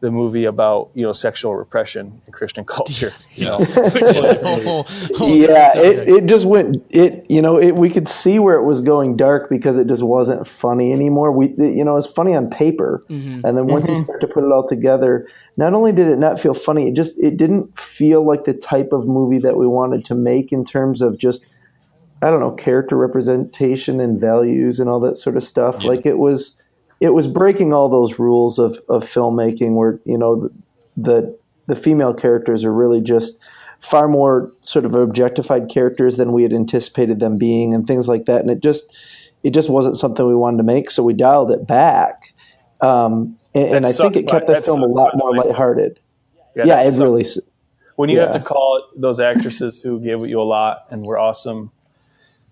Speaker 5: movie about, sexual repression in Christian culture.
Speaker 2: Which is a whole
Speaker 4: it just went, we could see where it was going dark because it just wasn't funny anymore. It's funny on paper. Mm-hmm. And then once you start to put it all together, not only did it not feel funny, it didn't feel like the type of movie that we wanted to make in terms of just, I don't know, character representation and values and all that sort of stuff. Yeah. Like it was breaking all those rules of filmmaking where, the the female characters are really just far more sort of objectified characters than we had anticipated them being and things like that. And it just wasn't something we wanted to make. So we dialed it back. And I think it kept the film a lot more lighthearted. Yeah, it really.
Speaker 5: When you have to call those actresses who gave you a lot and were awesome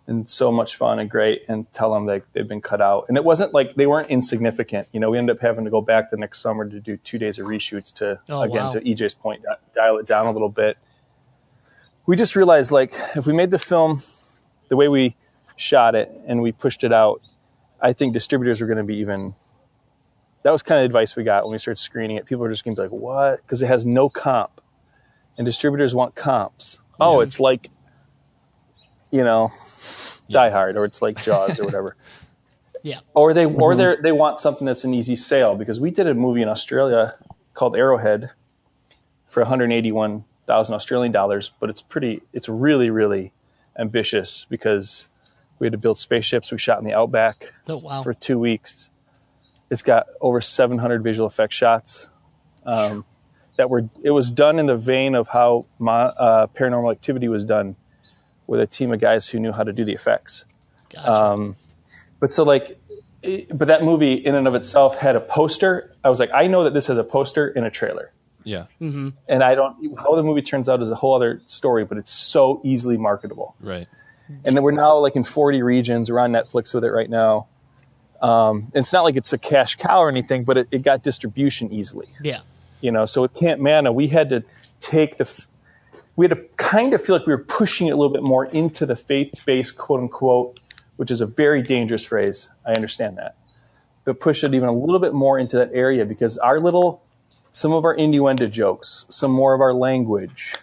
Speaker 5: and so much fun and great and tell them like they've been cut out. And it wasn't like they weren't insignificant. You know, we ended up having to go back the next summer to do 2 days of reshoots to EJ's point, dial it down a little bit. We just realized, like, if we made the film the way we shot it and we pushed it out, I think distributors were going to be even... That was kind of the advice we got when we started screening it. People were just going to be like, what? Because it has no comp. And distributors want comps. Yeah. Oh, it's like, you know, Die Hard, or it's like Jaws or whatever.
Speaker 2: Yeah.
Speaker 5: Or they want something that's an easy sale. Because we did a movie in Australia called Arrowhead for 181,000 Australian dollars, but it's really, really ambitious because we had to build spaceships. We shot in the outback for 2 weeks. It's got over 700 visual effects shots. It was done in the vein of how Paranormal Activity was done, with a team of guys who knew how to do the effects.
Speaker 2: Gotcha.
Speaker 5: But that movie in and of itself had a poster. I was like, I know that this has a poster and a trailer.
Speaker 1: Yeah.
Speaker 2: Mm-hmm.
Speaker 5: And how the movie turns out is a whole other story, but it's so easily marketable.
Speaker 1: Right.
Speaker 5: And then we're now like in 40 regions. We're on Netflix with it right now. It's not like it's a cash cow or anything, but it got distribution easily.
Speaker 2: Yeah.
Speaker 5: You know, so with Camp Manna, we had to kind of feel like we were pushing it a little bit more into the faith-based, quote unquote, which is a very dangerous phrase. I understand that. But push it even a little bit more into that area because some of our innuendo jokes, some more of our language,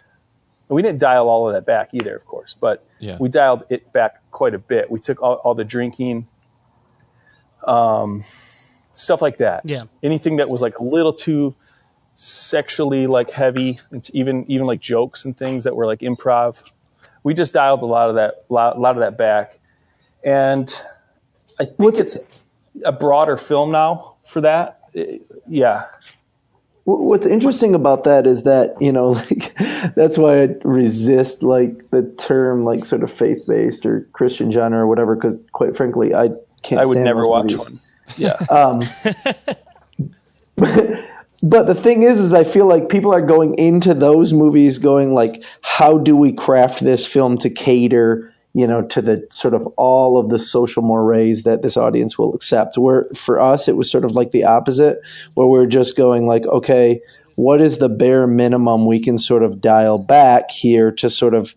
Speaker 5: and we didn't dial all of that back either, of course, but we dialed it back quite a bit. We took all the drinking, stuff like that.
Speaker 2: Yeah.
Speaker 5: Anything that was like a little too sexually like heavy, even like jokes and things that were like improv. We just dialed a lot of that back, and I think it's a broader film now for that. Yeah.
Speaker 4: What's interesting about that is that, you know, like, that's why I resist like the term like sort of faith-based or Christian genre or whatever, because quite frankly, I would
Speaker 5: never watch one. Yeah.
Speaker 4: But the thing is I feel like people are going into those movies going like, how do we craft this film to cater, you know, to the sort of all of the social mores that this audience will accept? Where for us, it was sort of like the opposite, where we're just going like, okay, what is the bare minimum we can sort of dial back here to sort of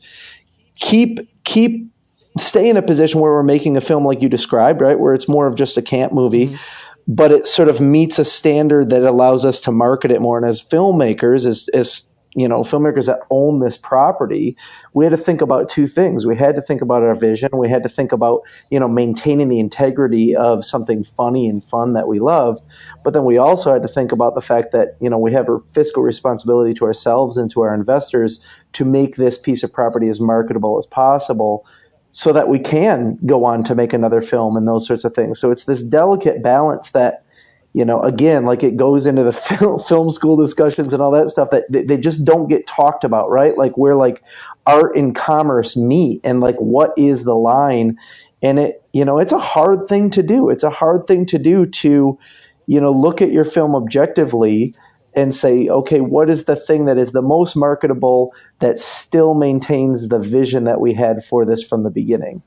Speaker 4: stay in a position where we're making a film like you described, right? Where it's more of just a camp movie, but it sort of meets a standard that allows us to market it more. And as filmmakers, as you know, filmmakers that own this property, we had to think about two things. We had to think about our vision. We had to think about, you know, maintaining the integrity of something funny and fun that we love. But then we also had to think about the fact that, you know, we have a fiscal responsibility to ourselves and to our investors to make this piece of property as marketable as possible, so that we can go on to make another film and those sorts of things. So it's this delicate balance that, you know, again, like it goes into the film school discussions and all that stuff that they just don't get talked about, right? Like where like art and commerce meet and like what is the line? And it, you know, it's a hard thing to do. It's a hard thing to do to, you know, look at your film objectively and say, okay, what is the thing that is the most marketable that still maintains the vision that we had for this from the beginning?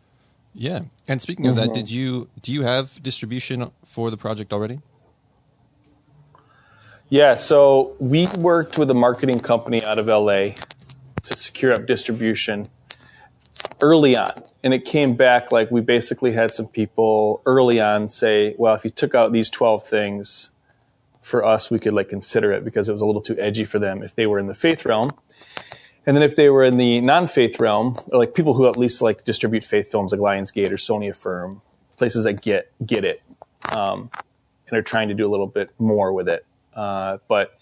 Speaker 1: Yeah. And speaking of that, do you have distribution for the project already?
Speaker 5: Yeah, so we worked with a marketing company out of LA to secure up distribution early on. And it came back like we basically had some people early on say, well, if you took out these 12 things, for us, we could like consider it because it was a little too edgy for them if they were in the faith realm. And then if they were in the non-faith realm, or like people who at least like distribute faith films like Lionsgate or Sony Affirm, places that get it, and are trying to do a little bit more with it. But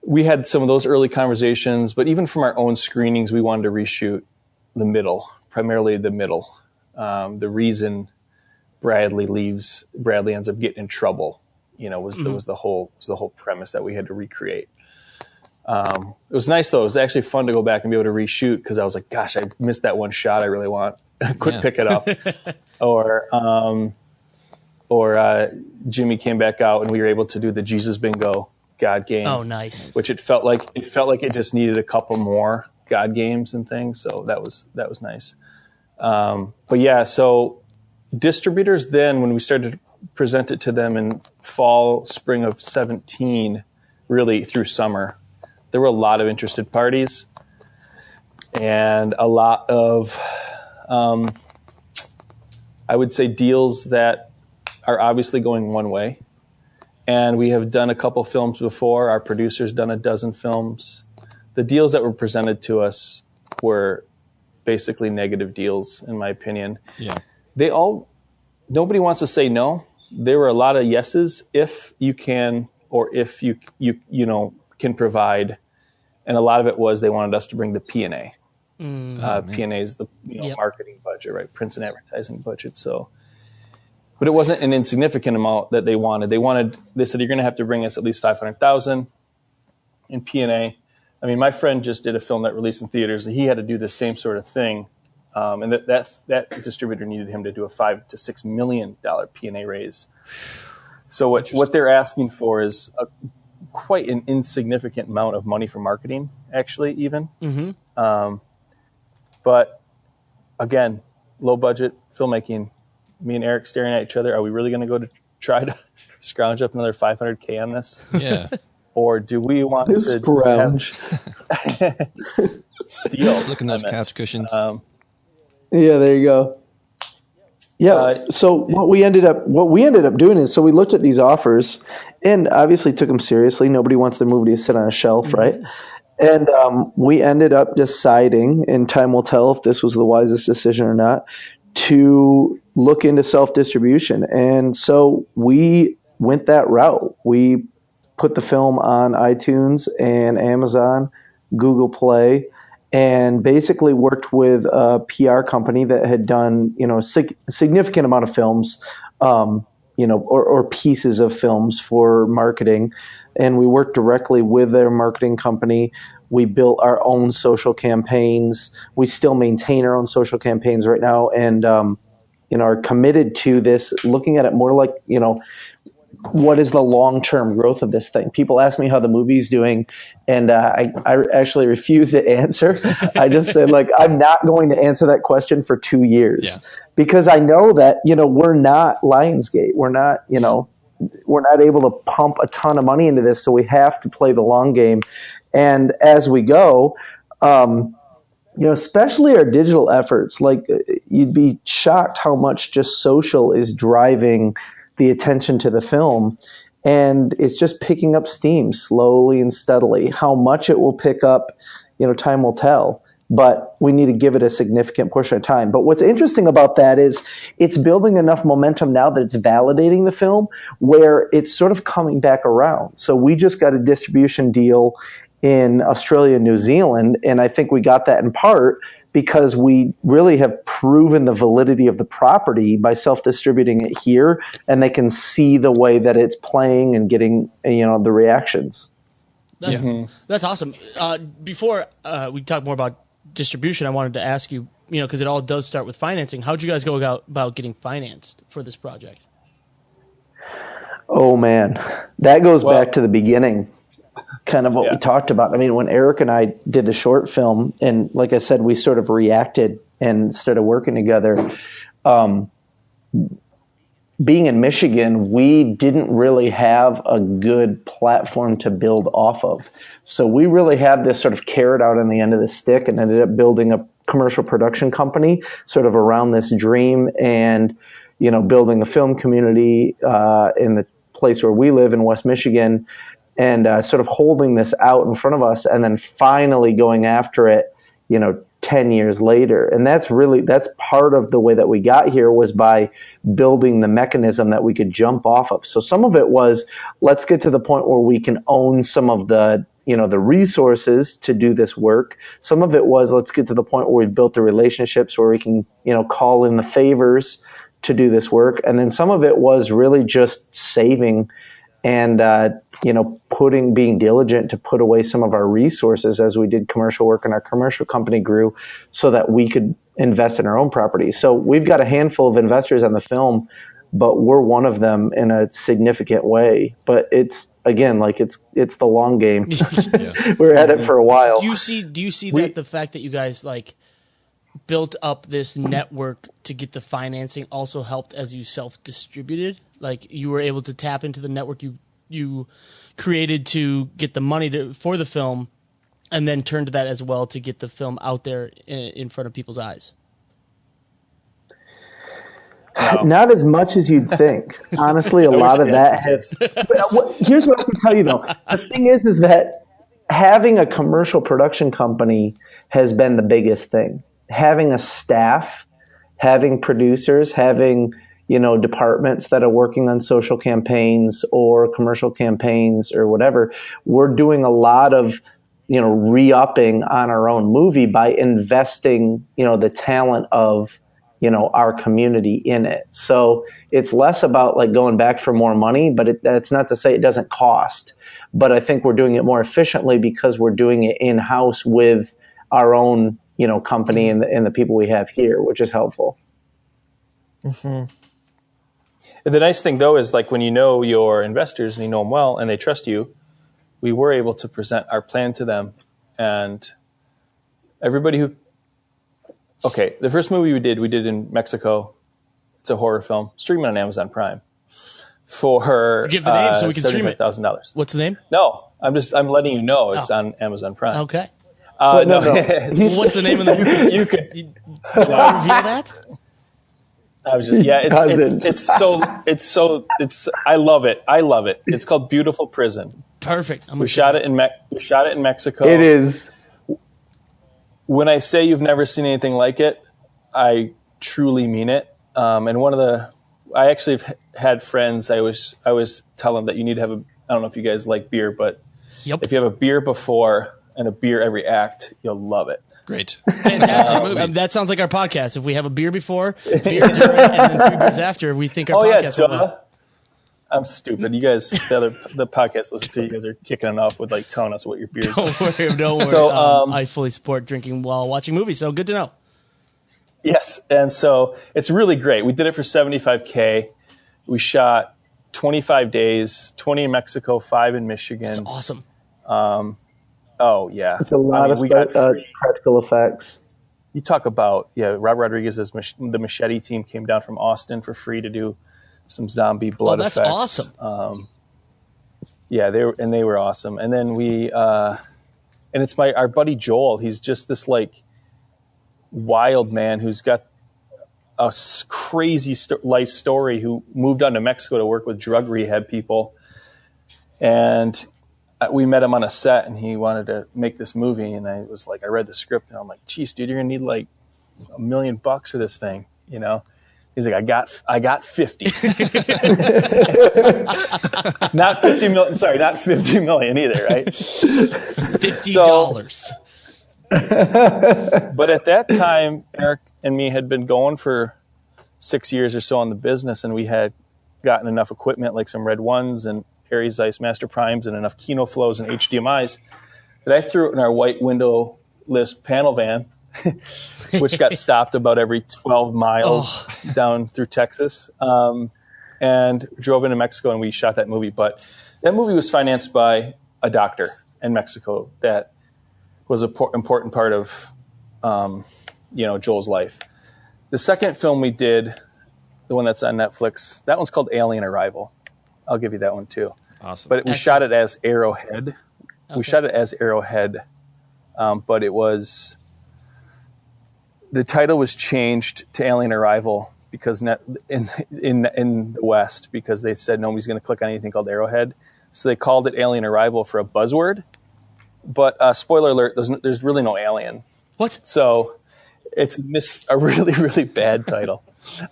Speaker 5: we had some of those early conversations, but even from our own screenings, we wanted to reshoot the middle, primarily the middle. The reason Bradley ends up getting in trouble, you know, was the whole premise that we had to recreate. It was nice though. It was actually fun to go back and be able to reshoot because I was like, gosh, I missed that one shot I really want. Quick, pick it up. or Jimmy came back out and we were able to do the Jesus Bingo God game.
Speaker 2: Oh, nice.
Speaker 5: Which it felt like it just needed a couple more God games and things. So that was nice. But yeah, so distributors then, when we started to present it to them in fall, spring of 17, really through summer, there were a lot of interested parties and a lot of, I would say, deals that are obviously going one way. And we have done a couple films before. Our producer's done a dozen films. The deals that were presented to us were basically negative deals, in my opinion.
Speaker 1: Yeah.
Speaker 5: Nobody wants to say no. There were a lot of yeses if you can, or if you can provide. And a lot of it was they wanted us to bring the P&A. P&A is the marketing budget, right? Print and advertising budget. So, but it wasn't an insignificant amount that they wanted. They said, you're going to have to bring us at least $500,000 in P&A. I mean, my friend just did a film that released in theaters, and he had to do the same sort of thing. And that distributor needed him to do a $5 to $6 million P&A raise. So what they're asking for is quite an insignificant amount of money for marketing, actually, even.
Speaker 2: Mm-hmm.
Speaker 5: But again, low budget filmmaking. Me and Eric staring at each other. Are we really going to go to try to scrounge up another $500K on this?
Speaker 1: Yeah.
Speaker 5: Or do we want to
Speaker 4: scrounge?
Speaker 5: Steal.
Speaker 1: Just look at those couch cushions.
Speaker 4: Yeah, there you go. Yeah. So what we ended up doing is, so we looked at these offers and obviously took them seriously. Nobody wants their movie to sit on a shelf, mm-hmm. right? And we ended up deciding, and time will tell if this was the wisest decision or not, to look into self-distribution. And so we went that route. We put the film on iTunes and Amazon, Google Play, and basically worked with a PR company that had done, a significant amount of films, or pieces of films for marketing. And we worked directly with their marketing company. We built our own social campaigns. We still maintain our own social campaigns right now, and are committed to this, looking at it more like, what is the long-term growth of this thing? People ask me how the movie's doing, and I actually refuse to answer. I just said, I'm not going to answer that question for 2 years because I know that, we're not Lionsgate. We're not, we're not able to pump a ton of money into this, so we have to play the long game. And as we go, especially our digital efforts, you'd be shocked how much just social is driving the attention to the film, and it's just picking up steam slowly and steadily. How much it will pick up, time will tell, but we need to give it a significant push at a time. But what's interesting about that is it's building enough momentum now that it's validating the film where it's sort of coming back around. So we just got a distribution deal in Australia and New Zealand, and I think we got that in part because we really have proven the validity of the property by self-distributing it here, and they can see the way that it's playing and getting, the reactions.
Speaker 2: That's awesome. Before we talk more about distribution, I wanted to ask you, because it all does start with financing. How'd you guys go about getting financed for this project?
Speaker 4: Oh, man. That goes back to the beginning. Kind of what we talked about. I mean, when Eric and I did the short film, and like I said, we sort of reacted and started working together. Being in Michigan, we didn't really have a good platform to build off of. So we really had this sort of carrot out on the end of the stick and ended up building a commercial production company sort of around this dream and, building a film community in the place where we live in West Michigan, and sort of holding this out in front of us and then finally going after it, 10 years later. And that's part of the way that we got here was by building the mechanism that we could jump off of. So some of it was, let's get to the point where we can own some of the, the resources to do this work. Some of it was, let's get to the point where we've built the relationships where we can, call in the favors to do this work. And then some of it was really just saving and being diligent to put away some of our resources as we did commercial work and our commercial company grew, so that we could invest in our own property. So we've got a handful of investors on the film, but we're one of them in a significant way. But it's again, it's the long game. We're at it for a while.
Speaker 2: Do you see that the fact that you guys built up this network to get the financing also helped as you self-distributed? Like you were able to tap into the network you created to get the money for the film, and then turn to that as well to get the film out there in front of people's eyes?
Speaker 4: No. Not as much as you'd think. Honestly, a lot of that has. Here's what I can tell you, though. The thing is that having a commercial production company has been the biggest thing. Having a staff, having producers, having departments that are working on social campaigns or commercial campaigns or whatever. We're doing a lot of re-upping on our own movie by investing the talent of our community in it. So it's less about going back for more money, but that's not to say it doesn't cost. But I think we're doing it more efficiently because we're doing it in-house with our own, company and the people we have here, which is helpful.
Speaker 5: Mm-hmm. The nice thing though is when you know your investors and you know them well and they trust you, we were able to present our plan to them, and everybody the first movie we did in Mexico. It's a horror film, streaming on Amazon Prime for
Speaker 2: give the name so we can stream it.
Speaker 5: $75,000.
Speaker 2: What's the name?
Speaker 5: No, I'm letting you know it's on Amazon Prime.
Speaker 2: Okay.
Speaker 5: No.
Speaker 2: What's the name of the movie?
Speaker 5: You could
Speaker 2: reveal that?
Speaker 5: I was just, I love it. It's called Beautiful Prison.
Speaker 2: Perfect.
Speaker 5: We shot it in Mexico.
Speaker 4: It is.
Speaker 5: When I say you've never seen anything like it, I truly mean it. And I actually have had friends. I always tell them that you need to have I don't know if you guys like beer, but if you have a beer before and a beer every act, you'll love it.
Speaker 1: Great.
Speaker 2: Fantastic movie. That sounds like our podcast. If we have a beer before, beer during, and then 3 beers after, we think our podcast will win.
Speaker 5: I'm stupid. You guys, the podcast listen to you guys are kicking it off with telling us what your beers are.
Speaker 2: Don't worry. So, I fully support drinking while watching movies, so good to know.
Speaker 5: Yes, and so it's really great. We did it for $75K. We shot 25 days, 20 in Mexico, 5 in Michigan.
Speaker 2: That's awesome.
Speaker 5: Oh, yeah.
Speaker 4: It's a lot of practical effects.
Speaker 5: You talk about, Rob Rodriguez's the Machete team came down from Austin for free to do some zombie blood effects.
Speaker 2: That's awesome.
Speaker 5: They were awesome. And then and it's our buddy Joel. He's just this wild man who's got a crazy life story, who moved on to Mexico to work with drug rehab people. And we met him on a set, and he wanted to make this movie. And I was I read the script, and I'm like, geez, dude, you're going to need $1 million for this thing, He's like, I got 50. Not 50 million. Sorry, not 50 million either, right?
Speaker 2: $50.
Speaker 5: But at that time, Eric and me had been going for 6 years or so on the business, and we had gotten enough equipment, like some Red Ones and Aries Zeiss Master Primes and enough Kino Flows and HDMIs, that I threw it in our white windowless panel van, which got stopped about every 12 miles down through Texas, and drove into Mexico, and we shot that movie. But that movie was financed by a doctor in Mexico that was an important part of Joel's life. The second film we did, the one that's on Netflix, that one's called Alien Arrival. I'll give you that one too.
Speaker 1: Awesome.
Speaker 5: But we shot it as Arrowhead. Okay. We shot it as Arrowhead, but it was... The title was changed to Alien Arrival because in the West, because they said nobody's going to click on anything called Arrowhead. So they called it Alien Arrival for a buzzword. But spoiler alert, there's really no alien.
Speaker 2: What?
Speaker 5: So it's a really, really bad title.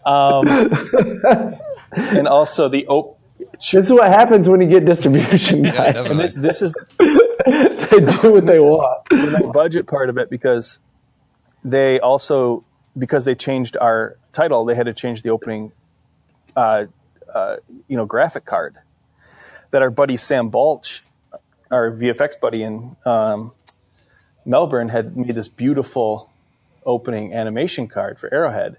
Speaker 5: And also
Speaker 4: this is what happens when you get distribution, guys.
Speaker 5: And this is
Speaker 4: they do what they want.
Speaker 5: The budget part of it, because they changed our title, they had to change the opening, graphic card. that our buddy Sam Balch, our VFX buddy in Melbourne, had made this beautiful opening animation card for Arrowhead.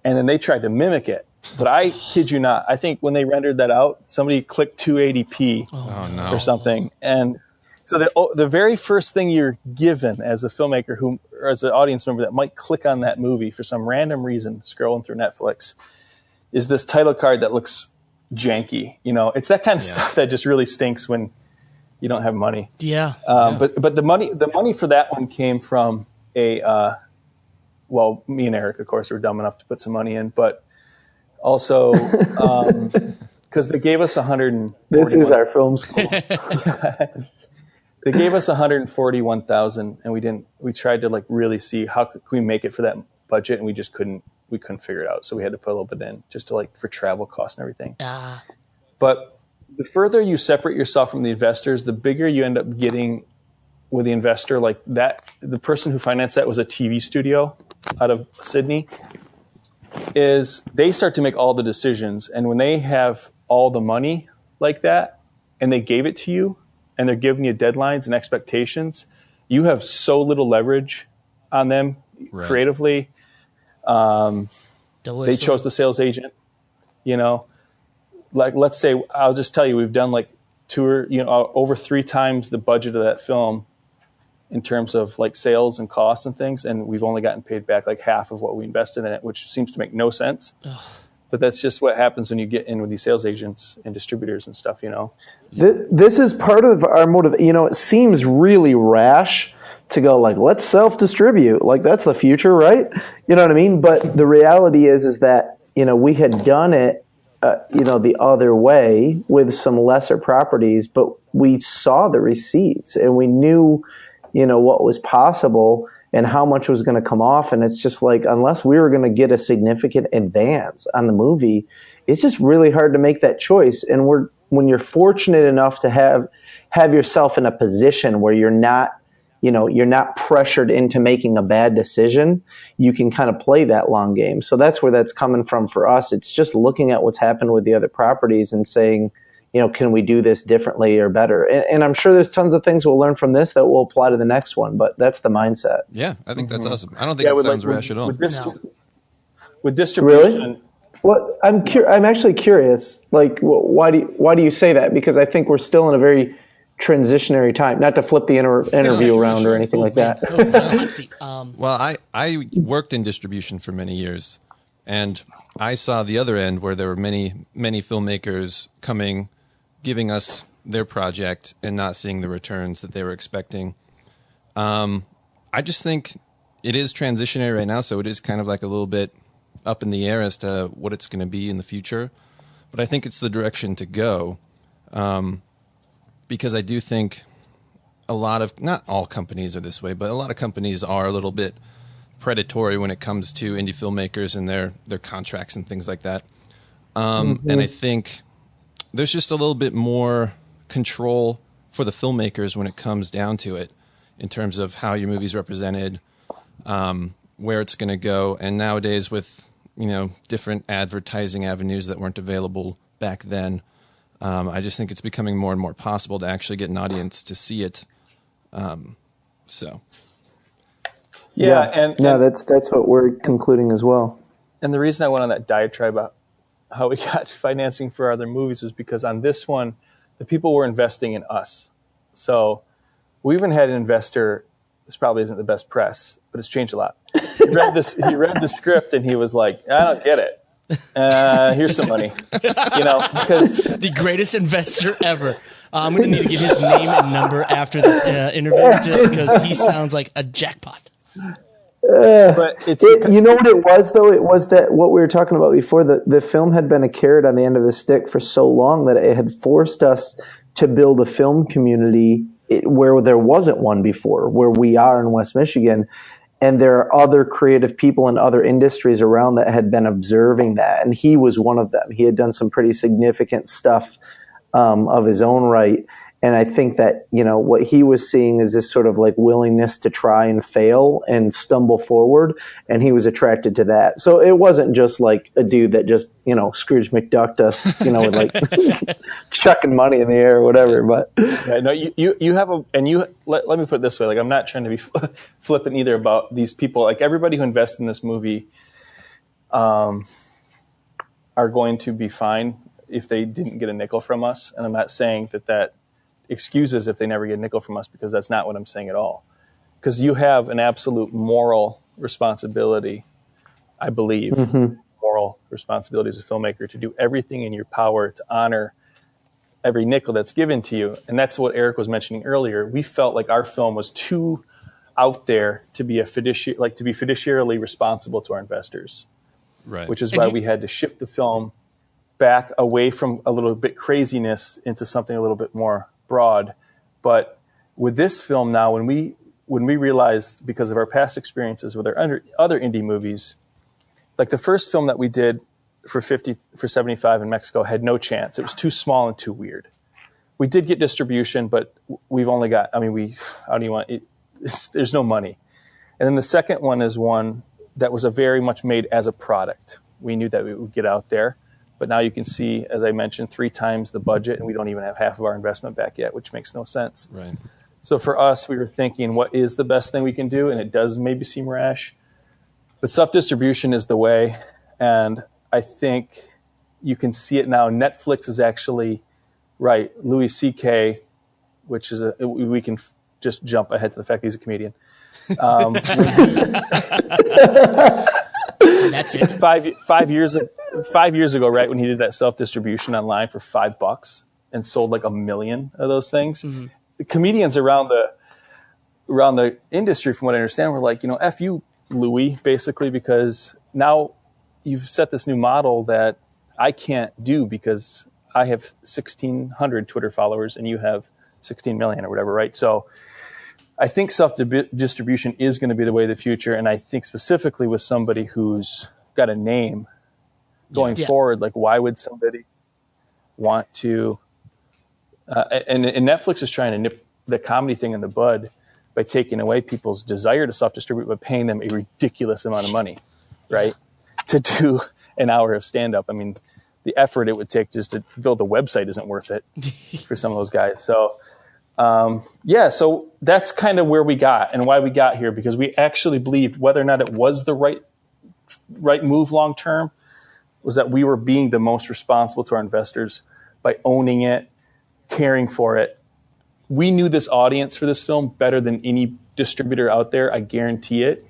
Speaker 5: And then they tried to mimic it. But I kid you not, I think when they rendered that out, somebody clicked 280p or something. And so the very first thing you're given as a filmmaker or as an audience member that might click on that movie for some random reason, scrolling through Netflix, is this title card that looks janky. It's that kind of stuff that just really stinks when you don't have money.
Speaker 2: Yeah.
Speaker 5: But the money for that one came from me and Eric, of course, were dumb enough to put some money in, but also because they gave us
Speaker 4: This is our film school.
Speaker 5: They gave us $141,000, and we tried to really see how could we make it for that budget, and we just couldn't figure it out. So we had to put a little bit in just to for travel costs and everything. But the further you separate yourself from the investors, the bigger you end up getting with the investor. Like that, the person who financed that was a TV studio out of Sydney. Is they start to make all the decisions, and when they have all the money like that, and they gave it to you, and they're giving you deadlines and expectations, you have so little leverage on them creatively. They chose the sales agent, let's say, I'll just tell you, we've done over 3 times the budget of that film in terms of sales and costs and things. And we've only gotten paid back half of what we invested in it, which seems to make no sense. Ugh. But that's just what happens when you get in with these sales agents and distributors and stuff,
Speaker 4: This is part of our motive. It seems really rash to go let's self-distribute. That's the future, right? You know what I mean? But the reality is that, we had done it, the other way with some lesser properties, but we saw the receipts and we knew, what was possible and how much was going to come off. And it's just unless we were going to get a significant advance on the movie, it's just really hard to make that choice. And when you're fortunate enough to have yourself in a position where you're not pressured into making a bad decision, you can kind of play that long game. So that's where that's coming from for us. It's just looking at what's happened with the other properties and saying, can we do this differently or better? And I'm sure there's tons of things we'll learn from this that we'll apply to the next one, but that's the mindset.
Speaker 1: Yeah, I think that's awesome. I don't think it sounds rash at all.
Speaker 5: With distribution...
Speaker 4: Really? Well, I'm actually curious, why do you say that? Because I think we're still in a very transitionary time, not to flip the interview around or anything like that.
Speaker 2: Let's see.
Speaker 1: Well, I worked in distribution for many years, and I saw the other end where there were many, many filmmakers giving us their project and not seeing the returns that they were expecting. I just think it is transitionary right now, so it is kind of a little bit up in the air as to what it's going to be in the future. But I think it's the direction to go, because I do think not all companies are this way, but a lot of companies are a little bit predatory when it comes to indie filmmakers and their contracts and things like that. And I think there's just a little bit more control for the filmmakers when it comes down to it, in terms of how your movie's represented, where it's going to go. And nowadays with, different advertising avenues that weren't available back then, I just think it's becoming more and more possible to actually get an audience to see it.
Speaker 4: That's what we're concluding as well.
Speaker 5: And the reason I went on that diatribe about how we got financing for other movies is because on this one, the people were investing in us. So we even had an investor. This probably isn't the best press, but it's changed a lot. He read the script and he was like, I don't get it. Here's some money, because
Speaker 2: the greatest investor ever. I'm going to need to get his name and number after this interview, just because he sounds like a jackpot.
Speaker 4: But you know what it was, though? It was that what we were talking about before, the film had been a carrot on the end of the stick for so long that it had forced us to build a film community where there wasn't one before, where we are in West Michigan. And there are other creative people in other industries around that had been observing that. And he was one of them. He had done some pretty significant stuff of his own right. And I think that, what he was seeing is this sort of like willingness to try and fail and stumble forward. And he was attracted to that. So it wasn't just like a dude that just, Scrooge McDucked us, with like chucking money in the air or whatever. But
Speaker 5: yeah, no, you have let me put it this way. Like, I'm not trying to be flippant either about these people. Like, everybody who invests in this movie are going to be fine if they didn't get a nickel from us. And I'm not saying that excuses if they never get a nickel from us, because that's not what I'm saying at all. Because you have an absolute moral responsibility, I believe, moral responsibility as a filmmaker to do everything in your power to honor every nickel that's given to you. And that's what Eric was mentioning earlier. We felt like our film was too out there to be fiduciarily responsible to our investors.
Speaker 1: Right.
Speaker 5: Which is why we had to shift the film back away from a little bit craziness into something a little bit more broad. But with this film now, when we realized, because of our past experiences with our other indie movies, like the first film that we did for 75 in Mexico had no chance. It was too small and too weird. We did get distribution, but we've only got, there's no money. And then the second one is one that was very much made as a product. We knew that we would get out there. But now you can see, as I mentioned, 3 times the budget, and we don't even have half of our investment back yet, which makes no sense.
Speaker 1: Right.
Speaker 5: So for us, we were thinking, what is the best thing we can do? And it does maybe seem rash, but self-distribution is the way. And I think you can see it now. Netflix is actually, right, Louis C.K., which is we can just jump ahead to the fact that he's a comedian.
Speaker 2: That's it.
Speaker 5: 5 years ago, right, when he did that self-distribution online for $5 and sold like 1 million of those things, the comedians around the industry, from what I understand, were like, F you, Louis, basically, because now you've set this new model that I can't do because I have 1,600 Twitter followers and you have 16 million or whatever, right? So I think self-distribution is going to be the way of the future. And I think specifically with somebody who's got a name going forward, like, why would somebody want to, and Netflix is trying to nip the comedy thing in the bud by taking away people's desire to self-distribute, but paying them a ridiculous amount of money, right? To do an hour of stand-up. I mean, the effort it would take just to build a website isn't worth it for some of those guys. So, so that's kind of where we got and why we got here, because we actually believed whether or not it was the right move long term was that we were being the most responsible to our investors by owning it, caring for it. We knew this audience for this film better than any distributor out there. I guarantee it.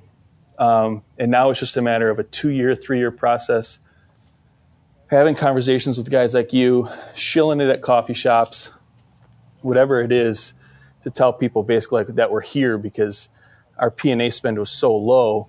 Speaker 5: And now it's just a matter of a 2-year, 3-year process, having conversations with guys like you, shilling it at coffee shops, whatever it is, to tell people basically that we're here because our P&A spend was so low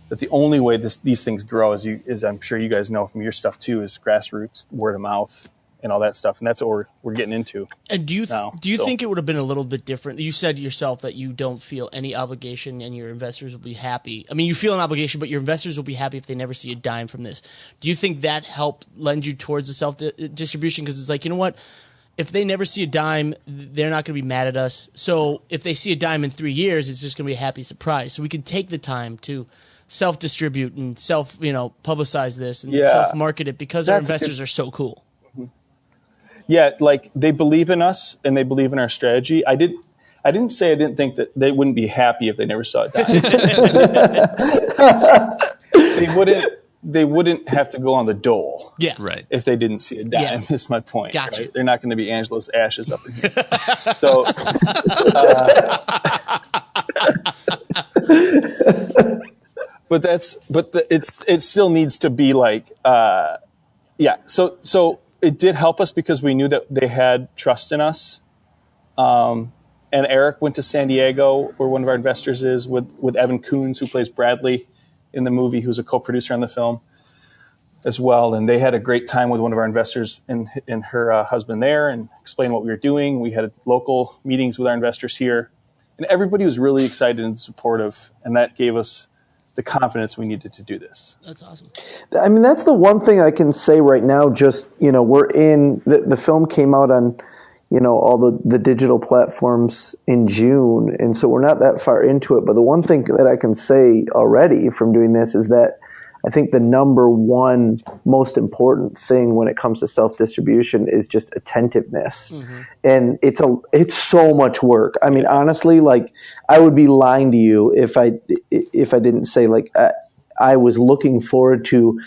Speaker 5: that the only way these things grow, is I'm sure you guys know from your stuff too, is grassroots, word of mouth, and all that stuff. And that's what we're getting into.
Speaker 2: And do you think it would have been a little bit different? You said yourself that you don't feel any obligation and your investors will be happy. I mean, you feel an obligation, but your investors will be happy if they never see a dime from this. Do you think that helped lend you towards the self-distribution? Because it's like, you know what? If they never see a dime, they're not going to be mad at us. So if they see a dime in 3 years, it's just going to be a happy surprise. So we can take the time to self-distribute and publicize this and self-market it because our investors are so cool.
Speaker 5: Yeah, like, they believe in us and they believe in our strategy. I didn't say I didn't think that they wouldn't be happy if they never saw a dime. They wouldn't have to go on the dole.
Speaker 2: Yeah.
Speaker 1: Right.
Speaker 5: If they didn't see a dime, is my point.
Speaker 2: Gotcha.
Speaker 5: Right? They're not going to be Angela's ashes up in here. So, it still needs to be like, So it did help us because we knew that they had trust in us. And Eric went to San Diego, where one of our investors is, with Evan Coons, who plays Bradley in the movie, who's a co-producer on the film as well. And they had a great time with one of our investors and her husband there, and explained what we were doing. We had local meetings with our investors here, and everybody was really excited and supportive. And that gave us the confidence we needed to do this.
Speaker 2: That's awesome.
Speaker 4: I mean, that's the one thing I can say right now. Just, we're in the film came out on, all the digital platforms in June. And so we're not that far into it. But the one thing that I can say already from doing this is that I think the number one most important thing when it comes to self-distribution is just attentiveness. Mm-hmm. And it's so much work. I mean, honestly, like, I would be lying to you if I didn't say, like, I was looking forward to,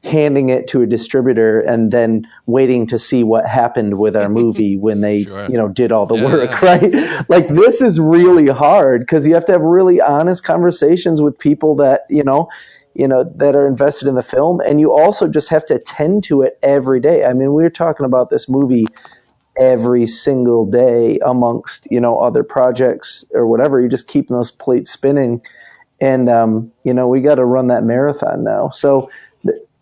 Speaker 4: handing it to a distributor and then waiting to see what happened with our movie when they, sure. Did all the work, right? Like, this is really hard because you have to have really honest conversations with people that, that are invested in the film. And you also just have to attend to it every day. I mean, we were talking about this movie every single day amongst, other projects or whatever. You're just keeping those plates spinning. And, we got to run that marathon now. So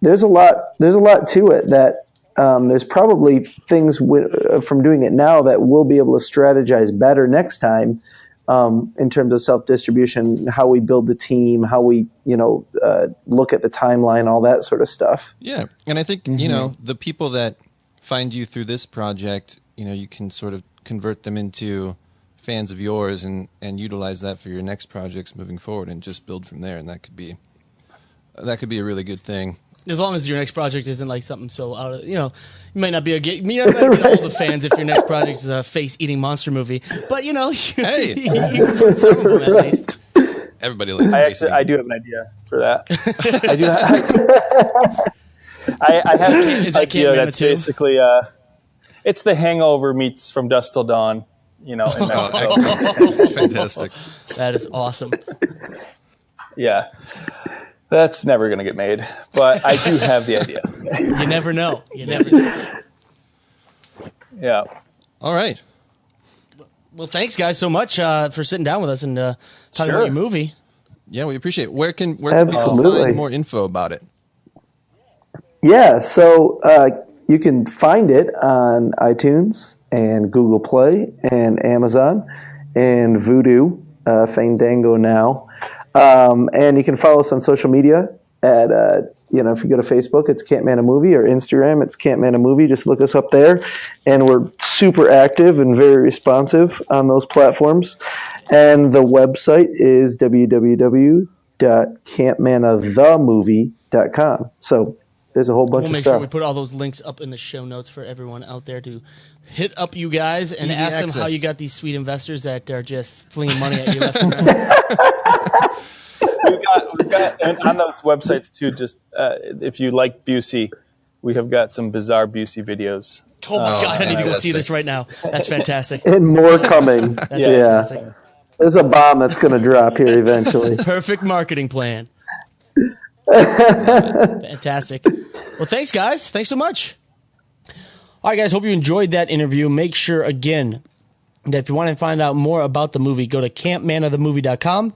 Speaker 4: there's a lot to it that there's probably things from doing it now that we'll be able to strategize better next time. In terms of self-distribution, how we build the team, how we, look at the timeline, all that sort of stuff.
Speaker 1: Yeah. And I think, the people that find you through this project, you can sort of convert them into fans of yours and utilize that for your next projects moving forward and just build from there. And that could be a really good thing.
Speaker 2: As long as your next project isn't like something so out of, you might not be get all the fans if your next project is a face-eating monster movie. But, hey. you can find some of them at least.
Speaker 1: Everybody likes
Speaker 5: I do have an idea for that. I have an idea that's basically, it's The Hangover meets From Dusk Till Dawn, in Mexico.
Speaker 1: That's fantastic.
Speaker 2: That is awesome.
Speaker 5: Yeah. That's never going to get made, but I do have the idea.
Speaker 2: You never know.
Speaker 5: Yeah.
Speaker 1: All right.
Speaker 2: Well, thanks, guys, so much for sitting down with us and talking about your movie.
Speaker 1: Yeah, we appreciate it. Where can people find more info about it?
Speaker 4: Yeah, so you can find it on iTunes and Google Play and Amazon and Vudu, Fandango now. And you can follow us on social media at, if you go to Facebook, it's Camp Manna Movie, or Instagram, it's Camp Manna Movie. Just look us up there. And we're super active and very responsive on those platforms. And the website is www.campmannathemovie.com. So there's a whole bunch of stuff. We'll make sure
Speaker 2: we put all those links up in the show notes for everyone out there to hit up you guys and
Speaker 1: Easy
Speaker 2: ask
Speaker 1: access.
Speaker 2: them how you got these sweet investors that are just flinging money at you left and right.
Speaker 5: We've got, and on those websites too, just if you like Busey, we have got some bizarre Busey videos.
Speaker 2: Oh my God, I need to go see this right now. That's fantastic.
Speaker 4: And more coming.
Speaker 2: That's fantastic.
Speaker 4: There's a bomb that's going to drop here eventually.
Speaker 2: Perfect marketing plan. Fantastic. Well, thanks, guys. Thanks so much. All right, guys, hope you enjoyed that interview. Make sure, again, that if you want to find out more about the movie, go to campmannathemovie.com.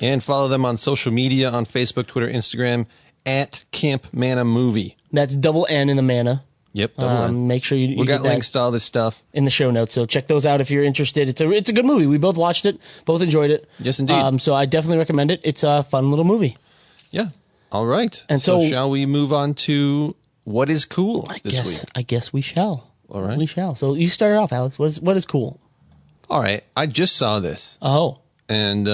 Speaker 1: And follow them on social media, on Facebook, Twitter, Instagram, at Camp Manna Movie.
Speaker 2: That's double N in the Manna.
Speaker 1: Yep, double N.
Speaker 2: Make sure you
Speaker 1: We got
Speaker 2: get
Speaker 1: links to all this stuff
Speaker 2: in the show notes, so check those out if you're interested. It's a good movie. We both watched it, both enjoyed it.
Speaker 1: Yes, indeed.
Speaker 2: So I definitely recommend it. It's a fun little movie.
Speaker 1: Yeah. All right.
Speaker 2: And so
Speaker 1: shall we move on to what is cool this week?
Speaker 2: I guess we shall.
Speaker 1: All right.
Speaker 2: We shall. So you start it off, Alex. What is cool?
Speaker 1: All right. I just saw this.
Speaker 2: Oh.
Speaker 1: And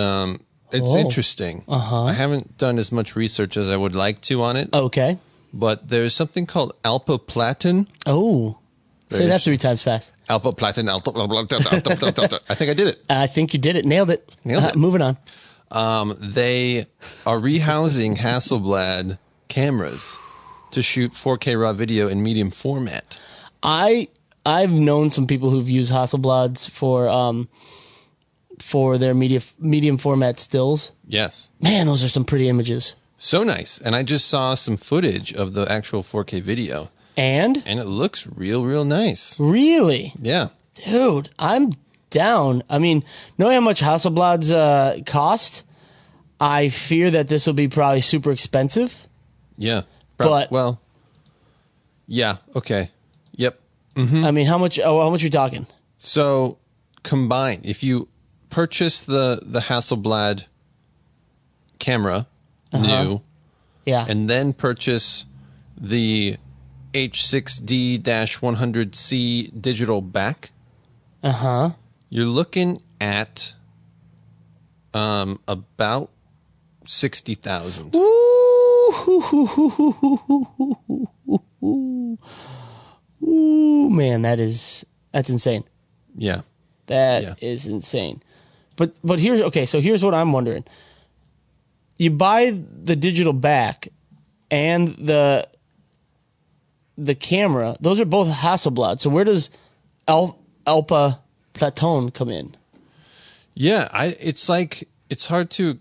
Speaker 1: it's interesting.
Speaker 2: Uh-huh.
Speaker 1: I haven't done as much research as I would like to on it.
Speaker 2: Okay.
Speaker 1: But there's something called alpha-platin.
Speaker 2: Oh. Say that 3 times fast.
Speaker 1: Alpha-platin, I think I did it.
Speaker 2: I think you did it. Nailed it. Moving on.
Speaker 1: They are rehousing Hasselblad cameras to shoot 4K raw video in medium format.
Speaker 2: I've known some people who've used Hasselblads for their medium format stills.
Speaker 1: Yes.
Speaker 2: Man, those are some pretty images.
Speaker 1: So nice. And I just saw some footage of the actual 4K video.
Speaker 2: And
Speaker 1: it looks real nice.
Speaker 2: Really?
Speaker 1: Yeah.
Speaker 2: Dude, I'm down. I mean, knowing how much Hasselblads cost, I fear that this will be probably super expensive.
Speaker 1: Yeah.
Speaker 2: But
Speaker 1: yeah, okay. Yep.
Speaker 2: Mm-hmm. I mean, how much are we talking?
Speaker 1: So, combined, if you purchase the Hasselblad camera new,
Speaker 2: yeah,
Speaker 1: and then purchase the H6D-100C digital back, you're looking at about 60,000.
Speaker 2: Ooh, man, that's insane.
Speaker 1: Yeah.
Speaker 2: That is insane. But here's what I'm wondering. You buy the digital back and the camera, those are both Hasselblad. So where does Alpha Platon come in?
Speaker 1: Yeah, it's hard to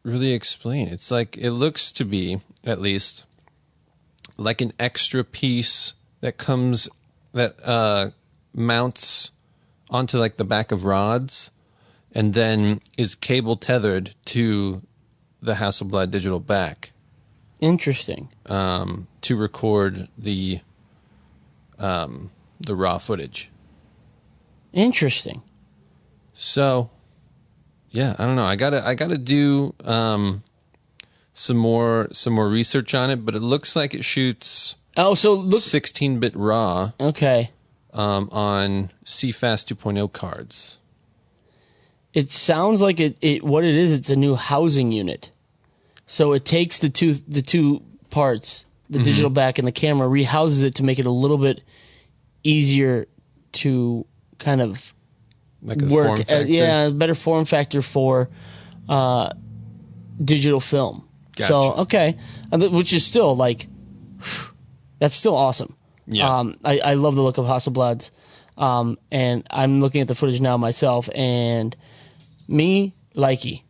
Speaker 1: really explain. It's like, it looks to be, at least, like an extra piece that mounts onto like the back of rods and then is cable tethered to the Hasselblad digital back.
Speaker 2: Interesting.
Speaker 1: To record the raw footage.
Speaker 2: Interesting.
Speaker 1: So, yeah, I don't know. I gotta do some more research on it, but it looks like it shoots 16-bit RAW.
Speaker 2: Okay.
Speaker 1: On CFast 2.0 cards.
Speaker 2: It sounds like what it is. It's a new housing unit. So it takes the two parts, the digital back and the camera, rehouses it to make it a little bit easier to kind of
Speaker 1: like a
Speaker 2: work.
Speaker 1: Form factor.
Speaker 2: Yeah, better form factor for digital film.
Speaker 1: Gotcha.
Speaker 2: So okay, which is still like that's still awesome.
Speaker 1: Yeah.
Speaker 2: I love the look of Hasselblad's, and I'm looking at the footage now myself, and me likey.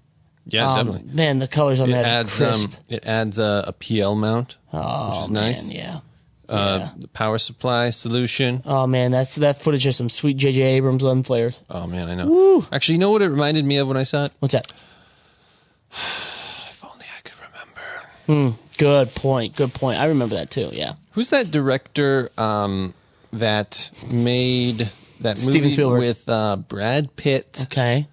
Speaker 1: Yeah, definitely.
Speaker 2: Man, the colors on that are crisp.
Speaker 1: It adds a PL mount, which is nice.
Speaker 2: Man,
Speaker 1: The power supply solution.
Speaker 2: Oh man, that footage has some sweet J.J. Abrams lens flares.
Speaker 1: Oh man, I know.
Speaker 2: Woo.
Speaker 1: Actually, you know what it reminded me of when I saw it?
Speaker 2: What's that?
Speaker 1: If only I could remember.
Speaker 2: Good point. I remember that too. Yeah.
Speaker 1: Who's that director that made that
Speaker 2: Steven
Speaker 1: movie
Speaker 2: Spielberg.
Speaker 1: with Brad Pitt?
Speaker 2: Okay.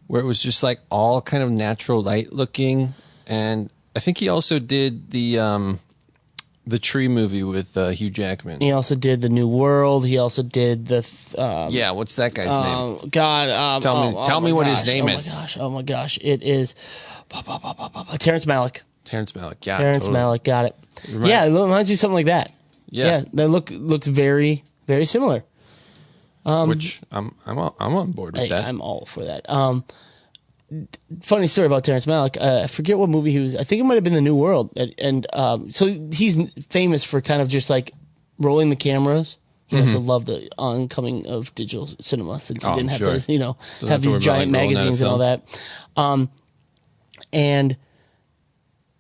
Speaker 1: Where it was just like all kind of natural light looking, and I think he also did the Tree movie with Hugh Jackman.
Speaker 2: He also did The New World. He also did the
Speaker 1: what's that guy's name?
Speaker 2: God,
Speaker 1: Tell me what his name is.
Speaker 2: Oh my gosh, it is Terrence Malick.
Speaker 1: Terrence Malick. Yeah,
Speaker 2: Terrence Malick, got it. Yeah, it reminds you of something like that.
Speaker 1: Yeah,
Speaker 2: that looks very, very similar.
Speaker 1: Which I'm on board with that.
Speaker 2: I'm all for that. Funny story about Terrence Malick. I forget what movie he was. I think it might have been The New World. And so he's famous for kind of just like rolling the cameras. He also loved the oncoming of digital cinema since he didn't have to, have these giant magazines and all that. And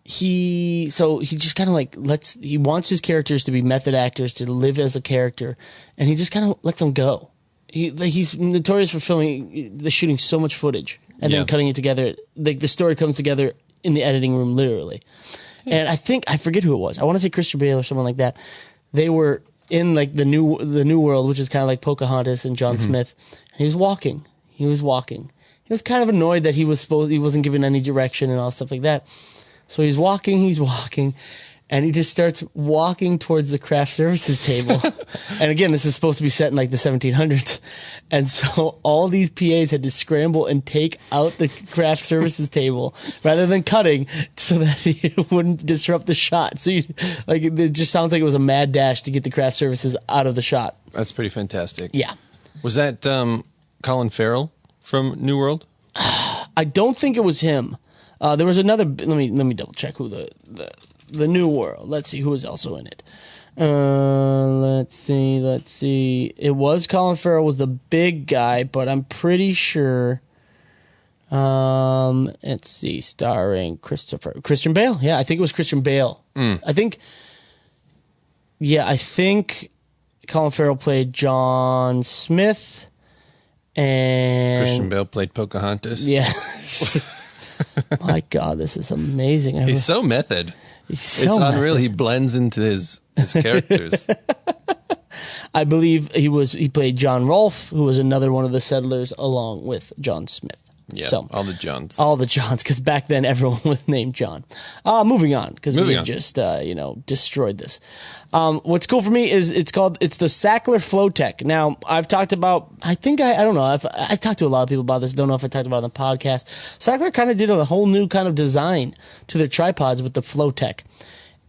Speaker 2: he just kind of like he wants his characters to be method actors, to live as a character, and he just kind of lets them go. He's notorious for shooting so much footage and then cutting it together. The story comes together in the editing room, literally. And I forget who it was. I want to say Christian Bale or someone like that. They were in like the new world, which is kind of like Pocahontas and John Smith. And he was walking. He was kind of annoyed that he wasn't given any direction and all stuff like that. So he's walking, and he just starts walking towards the craft services table. And again, this is supposed to be set in like the 1700s. And so all these PAs had to scramble and take out the craft services table rather than cutting so that it wouldn't disrupt the shot. So it just sounds like it was a mad dash to get the craft services out of the shot.
Speaker 1: That's pretty fantastic.
Speaker 2: Yeah.
Speaker 1: Was that Colin Farrell from New World?
Speaker 2: I don't think it was him. There was another. Let me double check who the New World. Let's see who was also in it. Let's see. It was Colin Farrell was the big guy, but I'm pretty sure. Let's see, starring Christian Bale. Yeah, I think it was Christian Bale. I think Colin Farrell played John Smith, and
Speaker 1: Christian Bale played Pocahontas.
Speaker 2: Yeah. My God, this is amazing.
Speaker 1: He's so method. It's unreal. He blends into his characters.
Speaker 2: I believe he played John Rolfe, who was another one of the settlers along with John Smith.
Speaker 1: Yeah,
Speaker 2: So
Speaker 1: all the Johns.
Speaker 2: all the Johns, because back then everyone was named John. Moving on, because we just destroyed this. What's cool for me is it's the Sackler Flowtech. Now I've talked about, I don't know, I've talked to a lot of people about this. Don't know if I talked about it on the podcast. Sackler kind of did a whole new kind of design to their tripods with the Flowtech.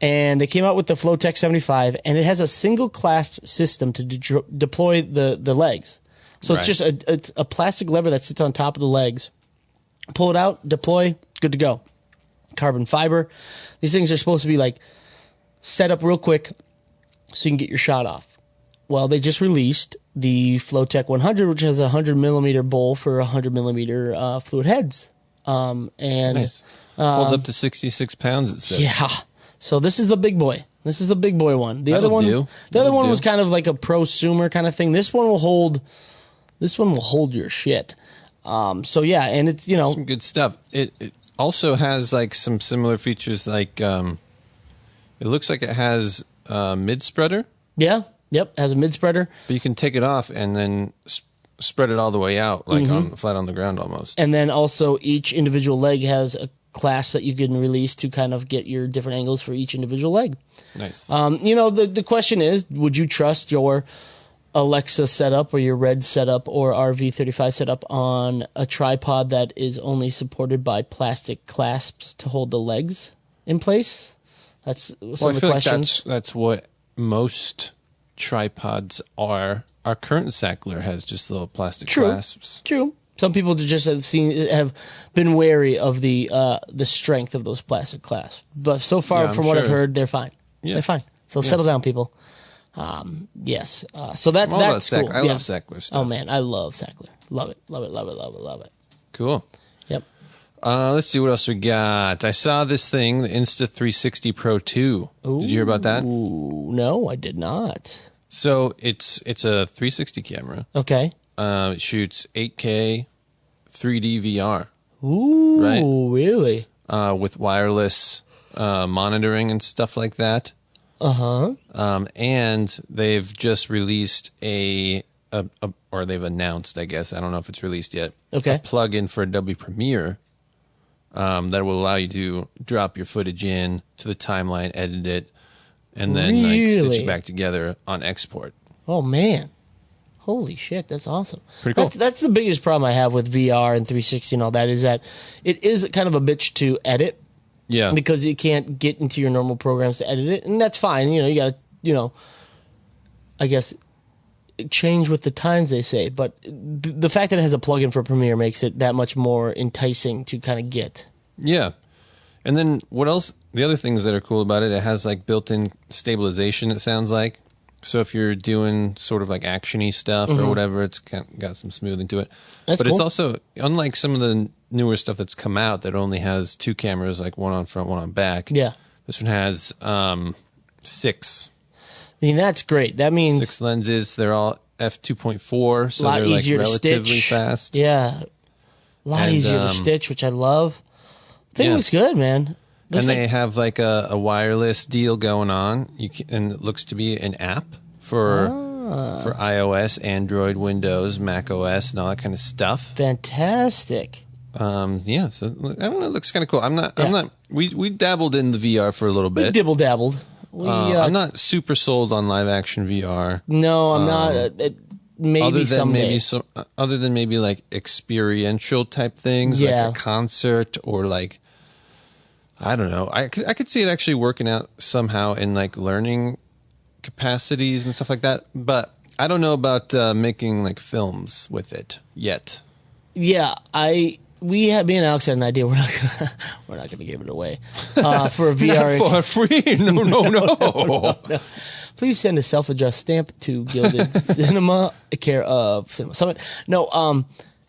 Speaker 2: And they came out with the Flowtech 75, and it has a single clasp system to deploy the legs. So it's just a plastic lever that sits on top of the legs. Pull it out, deploy, good to go. Carbon fiber. These things are supposed to be like set up real quick so you can get your shot off. Well, they just released the Flowtech 100, which has a 100 millimeter bowl for 100 millimeter fluid heads. And
Speaker 1: nice. Holds up to 66 pounds, it says.
Speaker 2: Yeah. So this is the big boy. This is the big boy one. The other one was kind of like a prosumer kind of thing. This one will hold your shit. So yeah, and it's,
Speaker 1: some good stuff. It also has like some similar features, like it looks like it has a mid spreader.
Speaker 2: Yeah. Yep. It has a mid spreader.
Speaker 1: But you can take it off and then spread it all the way out, like flat on the ground almost.
Speaker 2: And then also each individual leg has a clasp that you can release to kind of get your different angles for each individual leg.
Speaker 1: Nice.
Speaker 2: The question is, would you trust your Alexa setup or your Red setup or RV35 setup on a tripod that is only supported by plastic clasps to hold the legs in place? That's some of the questions.
Speaker 1: Like that's what most tripods are. Our current Sackler has just little plastic clasps.
Speaker 2: True. Some people just have been wary of the strength of those plastic clasps, but so far, from what I've heard, they're fine. Yeah. They're fine. So settle down, people. Yes. So that's cool.
Speaker 1: I love Sackler stuff.
Speaker 2: Oh man, I love Sackler. Love it. Love it. Love it. Love it. Love it.
Speaker 1: Cool.
Speaker 2: Yep.
Speaker 1: Let's see what else we got. I saw this thing, the Insta360 Pro 2. Did you hear about that?
Speaker 2: Ooh, no, I did not.
Speaker 1: So it's a 360 camera.
Speaker 2: Okay.
Speaker 1: It shoots 8K 3D VR.
Speaker 2: Ooh,
Speaker 1: right?
Speaker 2: Really?
Speaker 1: With wireless monitoring and stuff like that. And they've just released or they've announced, I guess, I don't know if it's released yet,
Speaker 2: okay,
Speaker 1: a plug-in for Adobe Premiere that will allow you to drop your footage in to the timeline, edit it, and then stitch it back together on export.
Speaker 2: Oh, man. Holy shit, that's awesome.
Speaker 1: Pretty cool.
Speaker 2: That's the biggest problem I have with VR and 360 and all that, is that it is kind of a bitch to edit.
Speaker 1: Yeah.
Speaker 2: Because you can't get into your normal programs to edit it, and that's fine. You got to, I guess, change with the times, they say. But the fact that it has a plugin for Premiere makes it that much more enticing to kind of get.
Speaker 1: Yeah. And then what else? The other things that are cool about it, it has like built-in stabilization, it sounds like. So if you're doing sort of like action-y stuff or whatever, it's got some smoothing to it.
Speaker 2: That's
Speaker 1: but
Speaker 2: cool.
Speaker 1: It's also, unlike some of the newer stuff that's come out that only has two cameras, like one on front, one on back.
Speaker 2: Yeah.
Speaker 1: This one has 6.
Speaker 2: I mean, that's great. That means
Speaker 1: 6 lenses. They're all f2.4, so
Speaker 2: lot
Speaker 1: they're
Speaker 2: easier
Speaker 1: like
Speaker 2: to
Speaker 1: relatively
Speaker 2: stitch.
Speaker 1: fast.
Speaker 2: Yeah. A lot easier to stitch, which I love. Thing looks good, man.
Speaker 1: And they have like a wireless deal going on, and it looks to be an app for iOS, Android, Windows, Mac OS, and all that kind of stuff.
Speaker 2: Fantastic.
Speaker 1: Yeah, so I don't know, it looks kind of cool. I'm not. We dabbled in the VR for a little bit.
Speaker 2: We dibble dabbled.
Speaker 1: I'm not super sold on live action VR.
Speaker 2: No, I'm not. Maybe someday.
Speaker 1: Other than maybe like experiential type things, like a concert or like. I don't know. I could see it actually working out somehow in like learning capacities and stuff like that. But I don't know about making like films with it yet. Yeah,
Speaker 2: me and Alex had an idea. We're not gonna give it away for a VR.
Speaker 1: Not for free. No.
Speaker 2: Please send a self-addressed stamp to Gilded Cinema, care of Cinema Summit. No,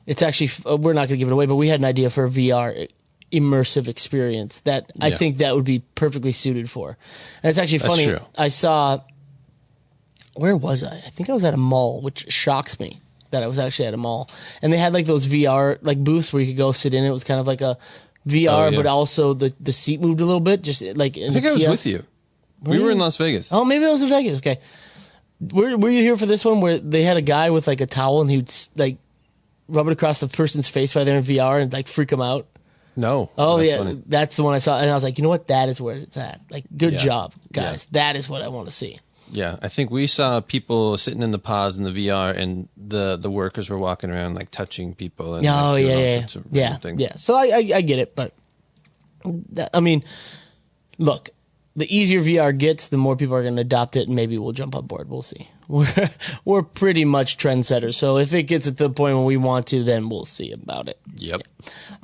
Speaker 2: it's actually we're not gonna give it away. But we had an idea for a VR immersive experience that I think that would be perfectly suited for. And it's actually funny.
Speaker 1: True.
Speaker 2: I saw, where was I? I think I was at a mall, which shocks me that I was actually at a mall. And they had like those VR like booths where you could go sit in. It was kind of like a VR, but also the seat moved a little bit. Just like in
Speaker 1: I think I was with you. We were in Las Vegas.
Speaker 2: Oh, maybe I was in Vegas. Okay. Were you here for this one where they had a guy with like a towel and he would like rub it across the person's face while they're in VR and like freak them out?
Speaker 1: No.
Speaker 2: Oh
Speaker 1: that's
Speaker 2: yeah,
Speaker 1: funny.
Speaker 2: that's the one I saw, and I was like, you know what? That is where it's at. Like, good
Speaker 1: Yeah.
Speaker 2: job, guys.
Speaker 1: Yeah.
Speaker 2: That is what I want to see.
Speaker 1: Yeah, I think we saw people sitting in the pods in the VR, and the workers were walking around like touching people and
Speaker 2: Oh
Speaker 1: like, doing all
Speaker 2: yeah,
Speaker 1: sorts of
Speaker 2: yeah,
Speaker 1: random things.
Speaker 2: yeah. So I get it, but I mean, look, the easier VR gets, the more people are going to adopt it, and maybe we'll jump on board. We'll see. We're pretty much trendsetters, so if it gets at the point where we want to, then we'll see about it.
Speaker 1: Yep.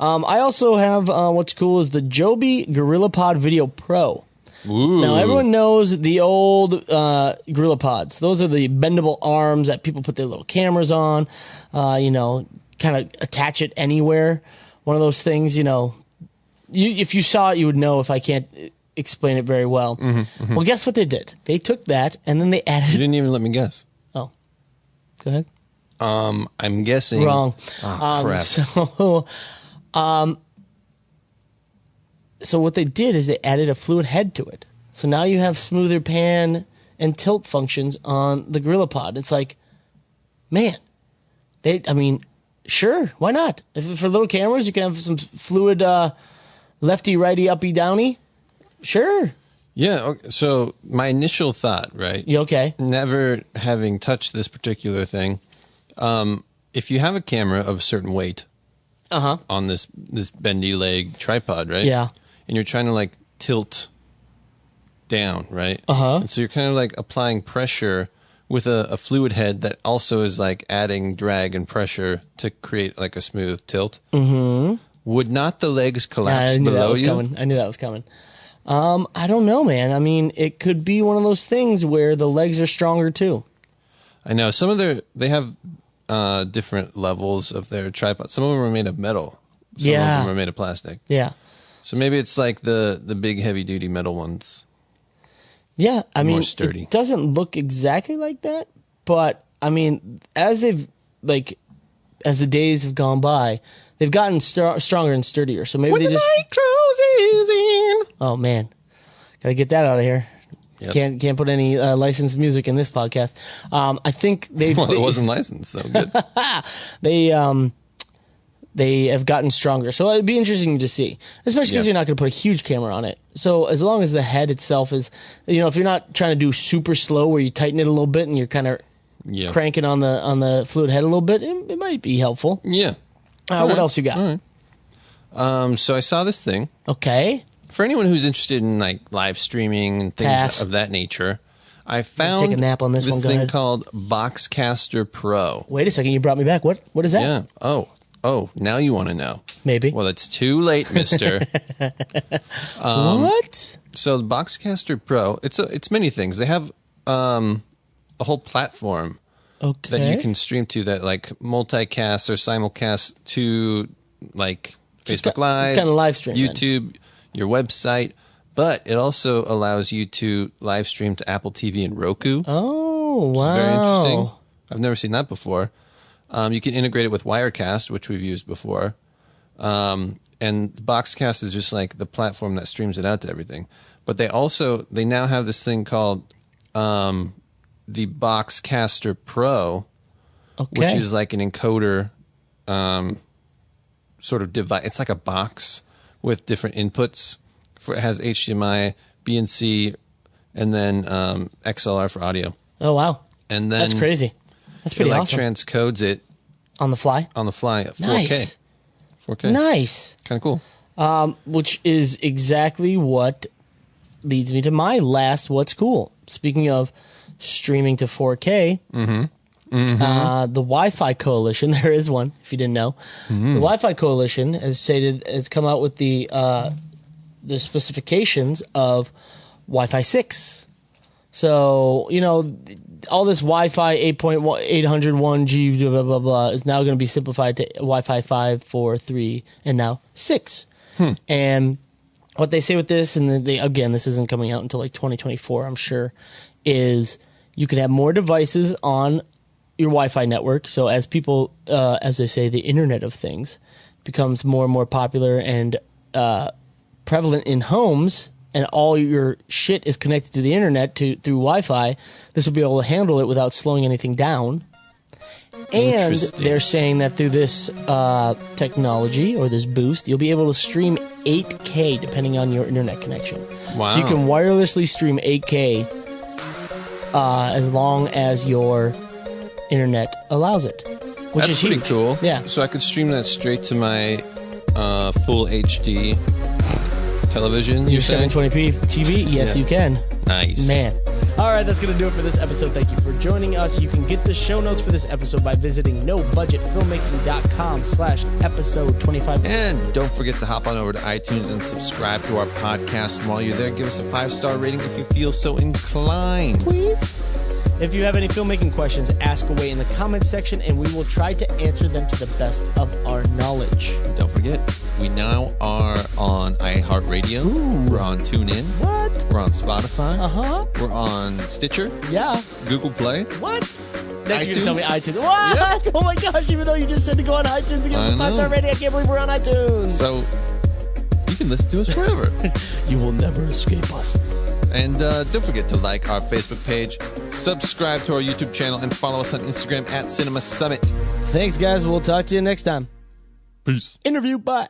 Speaker 2: I also have what's cool is the Joby GorillaPod Video Pro.
Speaker 1: Ooh.
Speaker 2: Now, everyone knows the old GorillaPods. Those are the bendable arms that people put their little cameras on, kind of attach it anywhere. One of those things, if you saw it, you would know if I can't explain it very well.
Speaker 1: Mm-hmm.
Speaker 2: Well, guess what they did? They took that, and then they
Speaker 1: You
Speaker 2: added...
Speaker 1: didn't even let me guess.
Speaker 2: Oh, go ahead.
Speaker 1: I'm guessing
Speaker 2: Wrong.
Speaker 1: Oh, crap.
Speaker 2: So what they did is they added a fluid head to it. So now you have smoother pan and tilt functions on the GorillaPod. It's like, man, sure, why not? If for little cameras, you can have some fluid lefty, righty, uppy, downy. Sure.
Speaker 1: Yeah. Okay. So my initial thought, right?
Speaker 2: You okay?
Speaker 1: Never having touched this particular thing, if you have a camera of a certain weight on this bendy leg tripod, right?
Speaker 2: Yeah.
Speaker 1: And you're trying to like tilt down, right?
Speaker 2: Uh-huh.
Speaker 1: And so you're kind of like applying pressure with a fluid head that also is like adding drag and pressure to create like a smooth tilt. Mm-hmm. Would not the legs collapse below you?
Speaker 2: I knew that was coming. I don't know, man. I mean, it could be one of those things where the legs are stronger too.
Speaker 1: I know some of they have different levels of their tripod. Some of them are made of metal. Some of them are made of plastic.
Speaker 2: Yeah.
Speaker 1: So maybe it's like the big heavy duty metal ones.
Speaker 2: Yeah, I mean,
Speaker 1: sturdy.
Speaker 2: It doesn't look exactly like that, but I mean, as the days have gone by, they've gotten stronger and sturdier. So maybe
Speaker 1: When
Speaker 2: they
Speaker 1: the
Speaker 2: just
Speaker 1: night closes in.
Speaker 2: Oh man, gotta get that out of here.
Speaker 1: Yep.
Speaker 2: Can't put any licensed music in this podcast. I think
Speaker 1: Well, it wasn't licensed, so good.
Speaker 2: they have gotten stronger. So it'd be interesting to see, especially because you're not going to put a huge camera on it. So as long as the head itself is, if you're not trying to do super slow where you tighten it a little bit and you're kind of cranking on the fluid head a little bit, it might be helpful.
Speaker 1: Yeah.
Speaker 2: What else you got?
Speaker 1: All right. So I saw this thing.
Speaker 2: Okay.
Speaker 1: For anyone who's interested in like live streaming and things of that nature, I found
Speaker 2: take a nap on this one. Go
Speaker 1: thing
Speaker 2: ahead.
Speaker 1: called Boxcaster Pro.
Speaker 2: Wait a second, you brought me back. What is that?
Speaker 1: Yeah. Oh, now you want to know.
Speaker 2: Maybe.
Speaker 1: Well, it's too late, mister.
Speaker 2: What?
Speaker 1: So the Boxcaster Pro, it's many things. They have a whole platform that you can stream to that like multicast or simulcast to like Facebook Live,
Speaker 2: it's kind of live stream,
Speaker 1: YouTube, your website, but it also allows you to live stream to Apple TV and Roku.
Speaker 2: Oh, wow.
Speaker 1: Very interesting. I've never seen that before. You can integrate it with Wirecast, which we've used before. And Boxcast is just like the platform that streams it out to everything. But they now have this thing called the Boxcaster Pro, which is like an encoder sort of device. It's like a box with different inputs. It has HDMI, BNC, and then XLR for audio.
Speaker 2: Oh, wow.
Speaker 1: And then
Speaker 2: that's crazy. That's pretty awesome.
Speaker 1: Transcodes it
Speaker 2: on the fly
Speaker 1: at 4K.
Speaker 2: Nice.
Speaker 1: 4K.
Speaker 2: Nice.
Speaker 1: Kind of cool.
Speaker 2: Which is exactly what leads me to my last what's cool. Speaking of streaming to 4K, the Wi-Fi Coalition, there is one if you didn't know. The Wi-Fi Coalition has come out with the specifications of Wi-Fi 6. So, all this Wi-Fi 8.1, 801G, blah, blah, blah, is now going to be simplified to Wi-Fi 5, 4, 3, and now 6. And what they say with this, and again, this isn't coming out until like 2024, I'm sure, is you can have more devices on your Wi-Fi network. So as people, as they say, the Internet of Things becomes more and more popular and prevalent in homes, and all your shit is connected to the internet through Wi-Fi, this will be able to handle it without slowing anything down. And they're saying that through this technology or this boost, you'll be able to stream 8K depending on your internet connection.
Speaker 1: Wow.
Speaker 2: So you can wirelessly stream 8K as long as your internet allows it, which is
Speaker 1: pretty
Speaker 2: huge.
Speaker 1: Cool.
Speaker 2: Yeah.
Speaker 1: So I could stream that straight to my full HD television.
Speaker 2: Your 720p TV? Yes, you can.
Speaker 1: Nice.
Speaker 2: Man. All right, that's going to do it for this episode. Thank you for joining us. You can get the show notes for this episode by visiting nobudgetfilmmaking.com/episode 25.
Speaker 1: And don't forget to hop on over to iTunes and subscribe to our podcast. And while you're there, give us a 5-star rating if you feel so inclined.
Speaker 2: Please. If you have any filmmaking questions, ask away in the comments section, and we will try to answer them to the best of our knowledge.
Speaker 1: Don't forget, we now are on iHeartRadio.
Speaker 2: Ooh.
Speaker 1: We're on TuneIn.
Speaker 2: What?
Speaker 1: We're on Spotify.
Speaker 2: Uh-huh.
Speaker 1: We're on Stitcher.
Speaker 2: Yeah.
Speaker 1: Google Play.
Speaker 2: What? Next you're going to tell me iTunes.
Speaker 1: What?
Speaker 2: Yep. Oh my gosh, even though you just said to go on iTunes and give us a 5-star rating, I can't believe we're on iTunes.
Speaker 1: So, you can listen to us forever.
Speaker 2: You will never escape us.
Speaker 1: And don't forget to like our Facebook page, subscribe to our YouTube channel, and follow us on Instagram @Cinema Summit.
Speaker 2: Thanks, guys. We'll talk to you next time.
Speaker 1: Peace.
Speaker 2: Interview, bye.